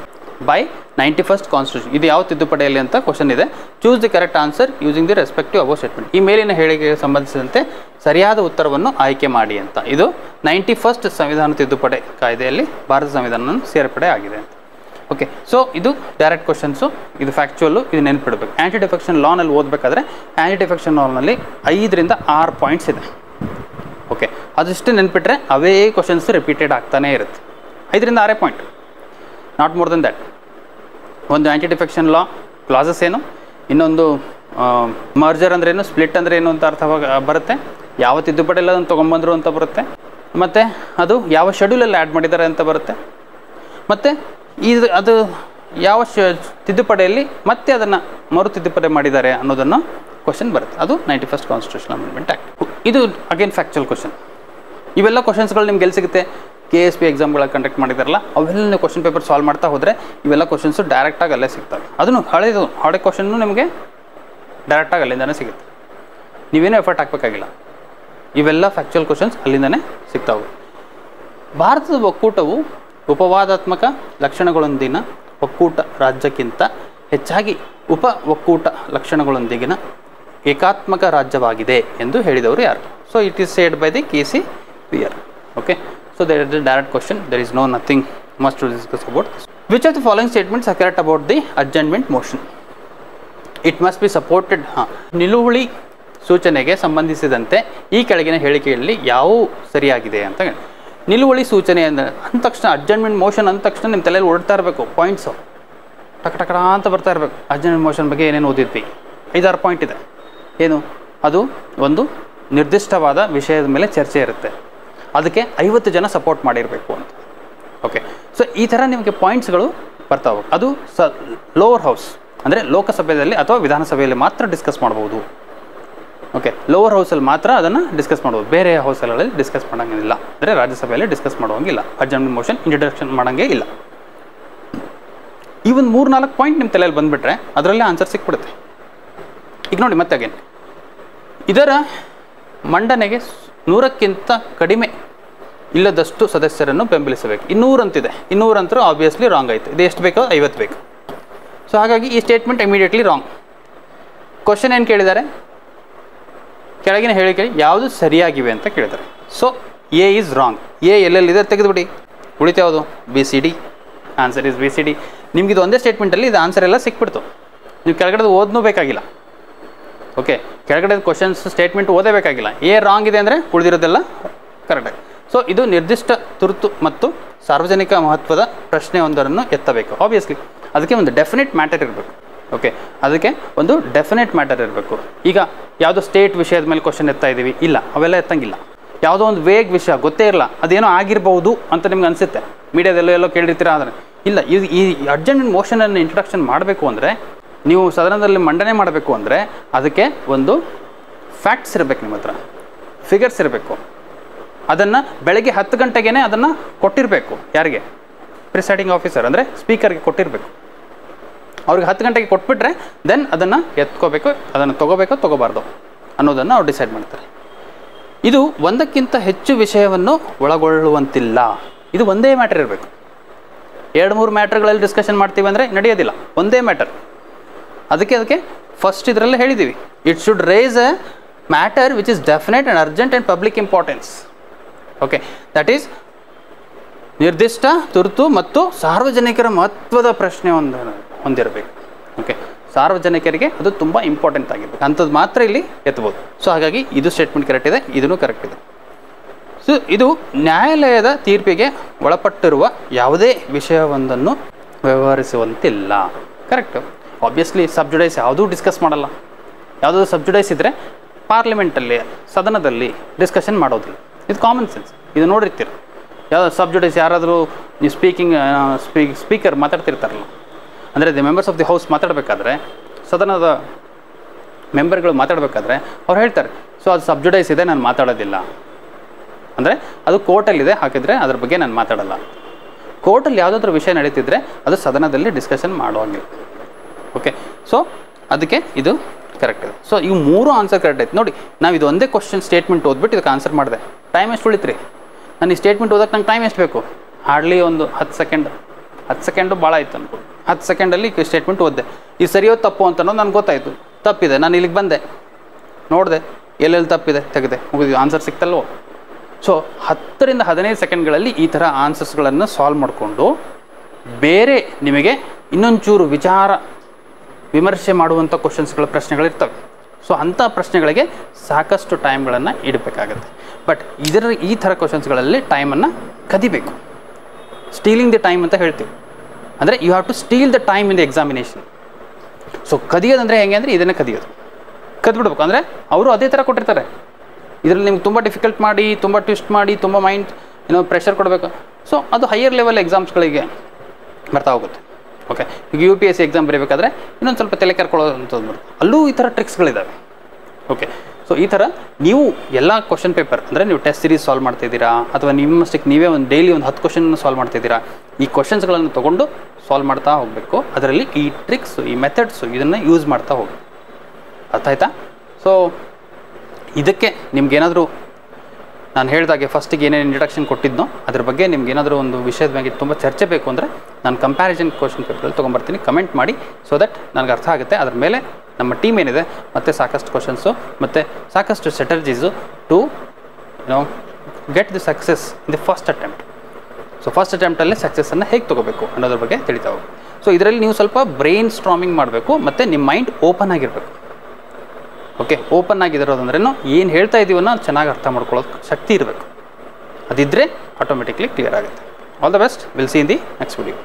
by 91st constitution. ಇದು ಯಾವ ತಿದ್ದುಪಡಿಯಲ್ಲಿ ಅಂತ ಕ್ವಶನ್ ಇದೆ. Choose the correct answer using the respective above statement. ಈ ಮೇಲಿನ ಹೇಳಿಕೆಗೆ ಸಂಬಂಧಿಸಿದಂತೆ ಸರಿಯಾದ ಉತ್ತರವನ್ನು ಆಯ್ಕೆ ಮಾಡಿ ಅಂತ. ಇದು 91st ಸಂವಿಧಾನ ತಿದ್ದುಪಡಿ ಕಾಯ್ದೆಯಲ್ಲಿ ಭಾರತ ಸಂವಿಧಾನ ಸೇರ್ಪಡೆ ಆಗಿದೆ ಅಂತ. ಓಕೆ, ಸೊ ಇದು ಡೈರೆಕ್ಟ್ ಕ್ವಶನ್ಸು, ಇದು ಫ್ಯಾಕ್ಚುಯಲ್ಲು, ಇದು ನೆನ್ಪಿಡಬೇಕು. ಆ್ಯಂಟಿ ಡಿಫೆಕ್ಷನ್ ಲಾನಲ್ಲಿ ಓದಬೇಕಾದ್ರೆ ಆ್ಯಂಟಿ ಡಿಫೆಕ್ಷನ್ ಲಾನಲ್ಲಿ 5ರಿಂದ 6 ಪಾಯಿಂಟ್ಸ್ ಇದೆ. ಓಕೆ, ಅದಷ್ಟು ನೆನ್ಪಿಟ್ರೆ ಅವೇ ಕ್ವಶನ್ಸ್ ರಿಪೀಟೆಡ್ ಆಗ್ತಾನೇ ಇರುತ್ತೆ. 5ರಿಂದ 6 point, not more than that. ಒಂದು ಆ್ಯಂಟಿ ಡಿಫೆಕ್ಷನ್ ಲಾ ಕ್ಲಾಸಸ್ ಏನು, ಇನ್ನೊಂದು ಮರ್ಜರ್ ಅಂದ್ರೇನು, ಸ್ಪ್ಲಿಟ್ ಅಂದ್ರೆ ಏನು ಅಂತ ಅರ್ಥ ಬರುತ್ತೆ, ಯಾವ ತಿದ್ದುಪಡಿ ಎಲ್ಲ ಅದನ್ನು ತೊಗೊಂಬಂದರು ಅಂತ ಬರುತ್ತೆ, ಮತ್ತು ಅದು ಯಾವ ಶೆಡ್ಯೂಲಲ್ಲಿ ಆ್ಯಡ್ ಮಾಡಿದ್ದಾರೆ ಅಂತ ಬರುತ್ತೆ, ಮತ್ತು ಅದು ಯಾವ ತಿದ್ದುಪಡಿಯಲ್ಲಿ ಮತ್ತೆ ಅದನ್ನು ಮರು ತಿದ್ದುಪಡಿ ಮಾಡಿದ್ದಾರೆ ಅನ್ನೋದನ್ನು ಕ್ವಶನ್ ಬರುತ್ತೆ. ಅದು 91st ಕಾನ್ಸ್ಟಿಟ್ಯೂಷನ್ ಅಮೆಂಡ್ಮೆಂಟ್ ಆ್ಯಕ್ಟ್. ಇದು ಅಗೇನ್ ಫ್ಯಾಕ್ಚುಯಲ್ ಕ್ವಶನ್. ಇವೆಲ್ಲ ಕ್ವಶನ್ಸ್ಗಳು ನಿಮ್ಗೆ ಎಲ್ಲಿ ಸಿಗುತ್ತೆ? KSP ಎಕ್ಸಾಮ್ಗಳ ಕಂಡಕ್ಟ್ ಮಾಡಿದಾರಲ್ಲ, ಅವೆಲ್ಲ ನೀವು ಕ್ವಶನ್ ಪೇಪರ್ ಸಾಲ್ವ್ ಮಾಡ್ತಾ ಹೋದರೆ ಇವೆಲ್ಲ ಕ್ವಶನ್ಸು ಡೈರೆಕ್ಟಾಗಿ ಅಲ್ಲೇ ಸಿಗ್ತವೆ. ಅದನ್ನು ಹಳೆ ಕ್ವಶನ್ನು ನಿಮಗೆ ಡೈರೆಕ್ಟಾಗಿ ಅಲ್ಲಿಂದನೇ ಸಿಗುತ್ತೆ, ನೀವೇನೂ ಎಫರ್ಟ್ ಹಾಕಬೇಕಾಗಿಲ್ಲ. ಇವೆಲ್ಲ ಫ್ಯಾಕ್ಚುಯಲ್ ಕ್ವಶನ್ಸ್ ಅಲ್ಲಿಂದನೇ ಸಿಗ್ತಾವೆ. ಭಾರತದ ಒಕ್ಕೂಟವು ಉಪವಾದಾತ್ಮಕ ಲಕ್ಷಣಗಳೊಂದಿಗಿನ ಒಕ್ಕೂಟ ರಾಜ್ಯಕ್ಕಿಂತ ಹೆಚ್ಚಾಗಿ ಉಪ ಒಕ್ಕೂಟ ಲಕ್ಷಣಗಳೊಂದಿಗಿನ ಏಕಾತ್ಮಕ ರಾಜ್ಯವಾಗಿದೆ ಎಂದು ಹೇಳಿದವರು ಯಾರು? So it is said by the KCPR. Okay, so there is a direct question, there is nothing much to discuss about this. Which of the following statements are correct about the adjournment motion? It must be supported. ನಿಲುವಳಿ ಸೂಚನೆಗೆ ಸಂಬಂಧಿಸಿದಂತೆ ಈ ಕೆಳಗಿನ ಹೇಳಿಕೆಯಲ್ಲಿ ಯಾವ ಸರಿಯಾಗಿದೆ ಅಂತ. ನಿಲುವಳಿ ಸೂಚನೆ ಅಂದರೆ ಅಂದ ತಕ್ಷಣ ಅಡ್ಜರ್ನ್ಮೆಂಟ್ ಮೋಷನ್ ಅಂದ ತಕ್ಷಣ ನಿಮ್ಮ ತಲೆಯಲ್ಲಿ ಓಡ್ತಾ ಇರಬೇಕು, ಪಾಯಿಂಟ್ಸು ಟಕಟಕಡ ಅಂತ ಬರ್ತಾ ಇರಬೇಕು. ಅಡ್ಜರ್ನ್ಮೆಂಟ್ ಮೋಷನ್ ಬಗ್ಗೆ ಏನೇನು ಓದಿದ್ವಿ? 5-6 ಪಾಯಿಂಟ್ ಇದೆ. ಏನು ಅದು? ಒಂದು ನಿರ್ದಿಷ್ಟವಾದ ವಿಷಯದ ಮೇಲೆ ಚರ್ಚೆ ಇರುತ್ತೆ, ಅದಕ್ಕೆ 50 ಜನ ಸಪೋರ್ಟ್ ಮಾಡಿರಬೇಕು ಅಂತ. ಓಕೆ, ಸೊ ಈ ಥರ ನಿಮಗೆ ಪಾಯಿಂಟ್ಸ್ಗಳು ಬರ್ತಾವೆ. ಅದು ಲೋವರ್ ಹೌಸ್ ಅಂದರೆ ಲೋಕಸಭೆಯಲ್ಲಿ ಅಥವಾ ವಿಧಾನಸಭೆಯಲ್ಲಿ ಮಾತ್ರ ಡಿಸ್ಕಸ್ ಮಾಡ್ಬೋದು. ಓಕೆ, ಲೋವರ್ ಹೌಸಲ್ಲಿ ಮಾತ್ರ ಅದನ್ನು ಡಿಸ್ಕಸ್ ಮಾಡ್ಬೋದು, ಬೇರೆ ಹೌಸಲ್ಲಿ ಡಿಸ್ಕಸ್ ಮಾಡೋಂಗಿಲ್ಲ. ಅಂದರೆ ರಾಜ್ಯಸಭೆಯಲ್ಲಿ ಡಿಸ್ಕಸ್ ಮಾಡೋಂಗಿಲ್ಲ, ಅಡ್ಜರ್ನ್ಮೆಂಟ್ ಮೋಷನ್ ಇಂಟ್ರಡಕ್ಷನ್ ಮಾಡೋಂಗೇ ಇಲ್ಲ. ಈ ಒಂದು 3-4 ಪಾಯಿಂಟ್ ನಿಮ್ಮ ತಲೆಯಲ್ಲಿ ಬಂದುಬಿಟ್ರೆ ಅದರಲ್ಲೇ ಆನ್ಸರ್ ಸಿಕ್ಬಿಡುತ್ತೆ. ಈಗ ನೋಡಿ ಮತ್ತೆ ಅಗೇನ್, ಇದರ ಮಂಡನೆಗೆ 100ಕ್ಕಿಂತ ಕಡಿಮೆ ಇಲ್ಲದಷ್ಟು ಸದಸ್ಯರನ್ನು ಬೆಂಬಲಿಸಬೇಕು. 200 ಅಂತಿದೆ, 200 ಅಂತರೂ ಆಬ್ವಿಯಸ್ಲಿ ರಾಂಗ್ ಆಯಿತು. ಇದು ಎಷ್ಟು ಬೇಕೋ 50 ಬೇಕು. ಸೊ ಹಾಗಾಗಿ ಈ ಸ್ಟೇಟ್ಮೆಂಟ್ ಇಮಿಡಿಯೇಟ್ಲಿ ರಾಂಗ್. ಕ್ವಶನ್ ಏನು ಕೇಳಿದ್ದಾರೆ? ಕೆಳಗಿನ ಹೇಳಿಕೆ ಯಾವುದು ಸರಿಯಾಗಿವೆ ಅಂತ ಕೇಳಿದ್ದಾರೆ. So A is wrong. A ಎಲ್ಲೆಲ್ಲಿದೆ ತೆಗೆದುಬಿಡಿ, ಉಳಿತು ಯಾವುದು? BCD. Answer is BCD. ನಿಮ್ಗೆ ಇದು ಒಂದೇ ಸ್ಟೇಟ್ಮೆಂಟಲ್ಲಿ ಇದು ಆನ್ಸರ್ ಎಲ್ಲ ಸಿಕ್ಬಿಡ್ತು, ನೀವು ಕೆಳಗಡೆ ಓದನೂ ಬೇಕಾಗಿಲ್ಲ. ಓಕೆ, ಕೆಳಗಡೆ ಕ್ವಶನ್ಸ್ ಸ್ಟೇಟ್ಮೆಂಟ್ ಓದಬೇಕಾಗಿಲ್ಲ. ಎ ರಾಂಗ್ ಇದೆ ಅಂದರೆ ಉಳಿದಿರೋದೆಲ್ಲ ಕರೆಕ್ಟಾಗಿ. ಸೊ ಇದು ನಿರ್ದಿಷ್ಟ ತುರ್ತು ಮತ್ತು ಸಾರ್ವಜನಿಕ ಮಹತ್ವದ ಪ್ರಶ್ನೆಯೊಂದನ್ನು ಎತ್ತಬೇಕು. ಆಬ್ವಿಯಸ್ಲಿ ಅದಕ್ಕೆ ಒಂದು ಡೆಫಿನೆಟ್ ಮ್ಯಾಟರ್ ಇರಬೇಕು. ಓಕೆ, ಅದಕ್ಕೆ ಒಂದು ಡೆಫಿನೆಟ್ ಮ್ಯಾಟರ್ ಇರಬೇಕು. ಈಗ ಯಾವುದೋ ಸ್ಟೇಟ್ ವಿಷಯದ ಮೇಲೆ ಕ್ವಶನ್ ಎತ್ತಾ ಇದ್ದೀವಿ, ಇಲ್ಲ ಅವೆಲ್ಲ ಎತ್ತಂಗಿಲ್ಲ. ಯಾವುದೋ ಒಂದು ವೇಗ್ ವಿಷಯ ಗೊತ್ತೇ ಇರಲ್ಲ, ಅದೇನೋ ಆಗಿರ್ಬೋದು ಅಂತ ನಿಮ್ಗೆ ಅನಿಸುತ್ತೆ, ಮೀಡಿಯಾದೆಲ್ಲೋ ಕೇಳಿರ್ತೀರ. ಆದರೆ ಇಲ್ಲ, ಈ ಅಡ್ಜರ್ನ್ಮೆಂಟ್ ಮೋಷನನ್ನು ಇಂಟ್ರಡಕ್ಷನ್ ಮಾಡಬೇಕು ಅಂದರೆ, ನೀವು ಸದನದಲ್ಲಿ ಮಂಡನೆ ಮಾಡಬೇಕು ಅಂದರೆ ಅದಕ್ಕೆ ಒಂದು ಫ್ಯಾಕ್ಟ್ಸ್ ಇರಬೇಕು, ನಿಮ್ಮ ಹತ್ರ ಫಿಗರ್ಸ್ ಇರಬೇಕು. ಅದನ್ನು ಬೆಳಗ್ಗೆ 10 ಗಂಟೆಗೇ ಅದನ್ನು ಕೊಟ್ಟಿರಬೇಕು. ಯಾರಿಗೆ? ಪ್ರಿಸೈಡಿಂಗ್ ಆಫೀಸರ್ ಅಂದರೆ ಸ್ಪೀಕರ್ಗೆ ಕೊಟ್ಟಿರಬೇಕು. ಅವ್ರಿಗೆ 10 ಗಂಟೆಗೆ ಕೊಟ್ಬಿಟ್ರೆ ದೆನ್ ಅದನ್ನು ಎತ್ಕೋಬೇಕು, ಅದನ್ನು ತೊಗೋಬಾರ್ದು ಅನ್ನೋದನ್ನು ಅವ್ರು ಡಿಸೈಡ್ ಮಾಡ್ತಾರೆ. ಇದು ಒಂದಕ್ಕಿಂತ ಹೆಚ್ಚು ವಿಷಯವನ್ನು ಒಳಗೊಳ್ಳುವಂತಿಲ್ಲ. ಇದು ಒಂದೇ ಮ್ಯಾಟರ್ ಇರಬೇಕು. 2-3 ಮ್ಯಾಟರ್ಗಳಲ್ಲಿ ಡಿಸ್ಕಷನ್ ಮಾಡ್ತೀವಿ ಅಂದರೆ ನಡೆಯೋದಿಲ್ಲ, ಒಂದೇ ಮ್ಯಾಟರ್. ಅದಕ್ಕೆ ಫಸ್ಟ್ ಇದರಲ್ಲೇ ಹೇಳಿದ್ದೀವಿ, it should raise a matter which is definite and urgent and public importance. Okay, that is ನಿರ್ದಿಷ್ಟ ತುರ್ತು ಮತ್ತು ಸಾರ್ವಜನಿಕರ ಮಹತ್ವದ ಪ್ರಶ್ನೆ ಹೊಂದಿರಬೇಕು. ಓಕೆ, ಸಾರ್ವಜನಿಕರಿಗೆ ಅದು ತುಂಬ ಇಂಪಾರ್ಟೆಂಟ್ ಆಗಿರಬೇಕು, ಅಂಥದ್ದು ಮಾತ್ರ ಇಲ್ಲಿ ಎತ್ತಬೋದು. ಸೊ ಹಾಗಾಗಿ ಇದು ಸ್ಟೇಟ್ಮೆಂಟ್ ಕರೆಕ್ಟ್ ಇದೆ, ಇದೂ ಕರೆಕ್ಟ್ ಇದೆ. ಸೊ ಇದು ನ್ಯಾಯಾಲಯದ ತೀರ್ಪಿಗೆ ಒಳಪಟ್ಟಿರುವ ಯಾವುದೇ ವಿಷಯವೊಂದನ್ನು ವ್ಯವಹರಿಸುವಂತಿಲ್ಲ. ಕರೆಕ್ಟು. ಆಬ್ವಿಯಸ್ಲಿ ಸಬ್ಜುಡೈಸ್ ಯಾವುದೂ ಡಿಸ್ಕಸ್ ಮಾಡಲ್ಲ. ಯಾವುದಾದ್ರು ಸಬ್ಜುಡೈಸ್ ಇದ್ದರೆ ಪಾರ್ಲಿಮೆಂಟಲ್ಲಿ, ಸದನದಲ್ಲಿ ಡಿಸ್ಕಷನ್ ಮಾಡೋದಿಲ್ಲ. ಇದು ಕಾಮನ್ ಸೆನ್ಸ್, ಇದು ನೋಡಿರ್ತೀರ. ಯಾವುದೋ ಸಬ್ಜುಡೈಸ್ ಯಾರಾದರೂ ನೀವು ಸ್ಪೀಕರ್ ಮಾತಾಡ್ತಿರ್ತಾರಲ್ಲ, ಅಂದರೆ the members of the house ಮಾತಾಡಬೇಕಾದ್ರೆ, ಸದನದ ಮೆಂಬರ್ಗಳು ಮಾತಾಡಬೇಕಾದ್ರೆ ಅವ್ರು ಹೇಳ್ತಾರೆ, ಸೊ ಅದು ಸಬ್ಜುಡೈಸ್ ಇದೆ, ನಾನು ಮಾತಾಡೋದಿಲ್ಲ. ಅಂದರೆ ಅದು ಕೋರ್ಟಲ್ಲಿದೆ, ಹಾಕಿದರೆ ಅದ್ರ ಬಗ್ಗೆ ನಾನು ಮಾತಾಡಲ್ಲ. ಕೋರ್ಟಲ್ಲಿ ಯಾವುದಾದ್ರೂ ವಿಷಯ ನಡೀತಿದ್ರೆ ಅದು ಸದನದಲ್ಲಿ ಡಿಸ್ಕಷನ್ ಮಾಡುವಂಗಿಲ್ಲ. ಓಕೆ, ಸೊ ಅದಕ್ಕೆ ಇದು ಕರೆಕ್ಟ್ ಇದೆ. ಸೊ ಇವು 3 ಆನ್ಸರ್ ಕರೆಕ್ಟ್ ಆಯ್ತು. ನೋಡಿ, ನಾವು ಇದು ಒಂದೇ ಕ್ವಶನ್ ಸ್ಟೇಟ್ಮೆಂಟ್ ಓದ್ಬಿಟ್ಟು ಇದಕ್ಕೆ ಆನ್ಸರ್ ಮಾಡಿದೆ. ಟೈಮ್ ಎಷ್ಟು ಉಳಿತ್ರಿ? ನಾನು ಈ ಸ್ಟೇಟ್ಮೆಂಟ್ ಓದಕ್ಕೆ ನಂಗೆ ಟೈಮ್ ಎಷ್ಟು ಬೇಕು? ಹಾರ್ಡ್ಲಿ ಒಂದು 10 ಸೆಕೆಂಡು ಭಾಳ ಆಯ್ತು ಅನ್ಕೊ. 10 ಸೆಕೆಂಡಲ್ಲಿ ಸ್ಟೇಟ್ಮೆಂಟ್ ಓದಿದೆ. ಈ ಸರಿಯೋ ತಪ್ಪು ಅಂತ ಅನ್ನೋದು ನನಗೆ ಗೊತ್ತಾಯಿತು. ತಪ್ಪಿದೆ, ನಾನು ಇಲ್ಲಿಗೆ ಬಂದೆ, ನೋಡಿದೆ ಎಲ್ಲೆಲ್ಲಿ ತಪ್ಪಿದೆ, ತೆಗೆದೆ, ಮುಗಿದು ಆನ್ಸರ್ ಸಿಕ್ತಲ್ವೋ. ಸೊ 10 ರಿಂದ 15 ಸೆಕೆಂಡ್ಗಳಲ್ಲಿ ಈ ಥರ ಆನ್ಸರ್ಸ್ಗಳನ್ನು ಸಾಲ್ವ್ ಮಾಡಿಕೊಂಡು ಬೇರೆ ನಿಮಗೆ ಇನ್ನೊಂಚೂರು ವಿಚಾರ ವಿಮರ್ಶೆ ಮಾಡುವಂಥ ಪ್ರಶ್ನೆಗಳಿರ್ತವೆ. ಸೊ ಅಂಥ ಪ್ರಶ್ನೆಗಳಿಗೆ ಸಾಕಷ್ಟು ಟೈಮ್ಗಳನ್ನು ಇಡಬೇಕಾಗತ್ತೆ. ಬಟ್ ಈ ಥರ ಕ್ವಶನ್ಸ್ಗಳಲ್ಲಿ ಟೈಮನ್ನು ಕದಿಬೇಕು. ಸ್ಟೀಲಿಂಗ್ ದಿ ಟೈಮ್ ಅಂತ ಹೇಳ್ತೀವಿ. ಅಂದರೆ you have to steal the time in the examination. So ಕದಿಯೋದಂದರೆ ಹೆಂಗೆ ಅಂದರೆ ಇದನ್ನೇ ಕದ್ಬಿಡ್ಬೇಕು. ಅಂದರೆ ಅವರು ಅದೇ ಥರ ಕೊಟ್ಟಿರ್ತಾರೆ. ಇದರಲ್ಲಿ ನಿಮ್ಗೆ ತುಂಬ ಡಿಫಿಕಲ್ಟ್ ಮಾಡಿ, ತುಂಬ ಟ್ವಿಸ್ಟ್ ಮಾಡಿ, ತುಂಬ ಮೈಂಡ್ ಪ್ರೆಷರ್ ಕೊಡಬೇಕು. ಸೊ ಅದು ಹೈಯರ್ ಲೆವೆಲ್ ಎಕ್ಸಾಮ್ಸ್ಗಳಿಗೆ ಬರ್ತಾ ಹೋಗುತ್ತೆ. ಓಕೆ, ಈಗ UPSC ಎಕ್ಸಾಮ್ ಬರೀಬೇಕಾದ್ರೆ ಇನ್ನೊಂದು ಸ್ವಲ್ಪ ತಲೆ ಕೆರ್ಕೊಳ್ಳೋವಂಥದ್ದು ಬರುತ್ತೆ. ಅಲ್ಲೂ ಈ ಥರ ಟ್ರಿಕ್ಸ್ಗಳಿದ್ದಾವೆ. ಓಕೆ, ಸೊ ಈ ಥರ ನೀವು ಎಲ್ಲ ಕ್ವಶನ್ ಪೇಪರ್ ಅಂದರೆ ನೀವು ಟೆಸ್ಟ್ ಸೀರೀಸ್ ಸಾಲ್ವ್ ಮಾಡ್ತಿದ್ದೀರಾ ಅಥವಾ ನಿಮ್ಮಷ್ಟಕ್ಕೆ ನೀವೇ ಒಂದು ಡೈಲಿ ಒಂದು 10 ಕ್ವಶನ್ನ ಸಾಲ್ವ್ ಮಾಡ್ತಿದ್ದೀರಾ, ಈ ಕ್ವಶನ್ಸ್ಗಳನ್ನು ತೊಗೊಂಡು ಸಾಲ್ವ್ ಮಾಡ್ತಾ ಹೋಗಬೇಕು. ಅದರಲ್ಲಿ ಈ ಟ್ರಿಕ್ಸು, ಈ ಮೆಥಡ್ಸು ಇದನ್ನು ಯೂಸ್ ಮಾಡ್ತಾ ಹೋಗಿ. ಅರ್ಥ ಆಯ್ತಾ? ಸೊ ಇದಕ್ಕೆ ನಿಮ್ಗೇನಾದರೂ ನಾನು ಹೇಳಿದಾಗೆ ಫಸ್ಟಿಗೆ ಏನೇನು ಇಂಟ್ರಡಕ್ಷನ್ ಕೊಟ್ಟಿದ್ನೋ ಅದ್ರ ಬಗ್ಗೆ ನಿಮ್ಗೇನಾದರೂ ಒಂದು ವಿಷಯದ ಬಗ್ಗೆ ತುಂಬ ಚರ್ಚೆ ಬೇಕು ಅಂದರೆ ನಾನು ಕಂಪ್ಯಾರಿಸನ್ ಕ್ವಶನ್ ಪೇಪರಲ್ಲಿ ತೊಗೊಂಬರ್ತೀನಿ. ಕಮೆಂಟ್ ಮಾಡಿ, ಸೊ ದಟ್ ನನಗೆ ಅರ್ಥ ಆಗುತ್ತೆ. ಅದ್ರ ಮೇಲೆ ನಮ್ಮ ಟೀಮ್ ಏನಿದೆ ಮತ್ತು ಸಾಕಷ್ಟು ಕ್ವಶನ್ಸು ಮತ್ತು ಸಾಕಷ್ಟು strategies to get the success in the first attempt. So first ಅಟೆಂಪ್ಟಲ್ಲೇ ಸಕ್ಸಸ್ಸನ್ನು ಹೇಗೆ ತೊಗೋಬೇಕು ಅನ್ನೋದ್ರ ಬಗ್ಗೆ ತಿಳಿತಾ ಹೋಗಿ. ಸೊ ಇದರಲ್ಲಿ ನೀವು ಸ್ವಲ್ಪ ಬ್ರೈನ್ ಸ್ಟ್ರಾಮಿಂಗ್ ಮಾಡಬೇಕು ಮತ್ತು ನಿಮ್ಮ ಮೈಂಡ್ ಓಪನ್ ಆಗಿರಬೇಕು. ಓಕೆ, ಓಪನ್ ಆಗಿರೋದಂದ್ರೇನು ಏನು ಹೇಳ್ತಾ ಇದ್ದೀವನ್ನೋ ಅದು ಚೆನ್ನಾಗಿ ಅರ್ಥ ಮಾಡ್ಕೊಳ್ಳೋದು ಶಕ್ತಿ ಇರಬೇಕು. ಅದಿದ್ದರೆ ಆಟೋಮೆಟಿಕ್ಲಿ ಕ್ಲಿಯರ್ ಆಗುತ್ತೆ. All the best. Will see in the next video.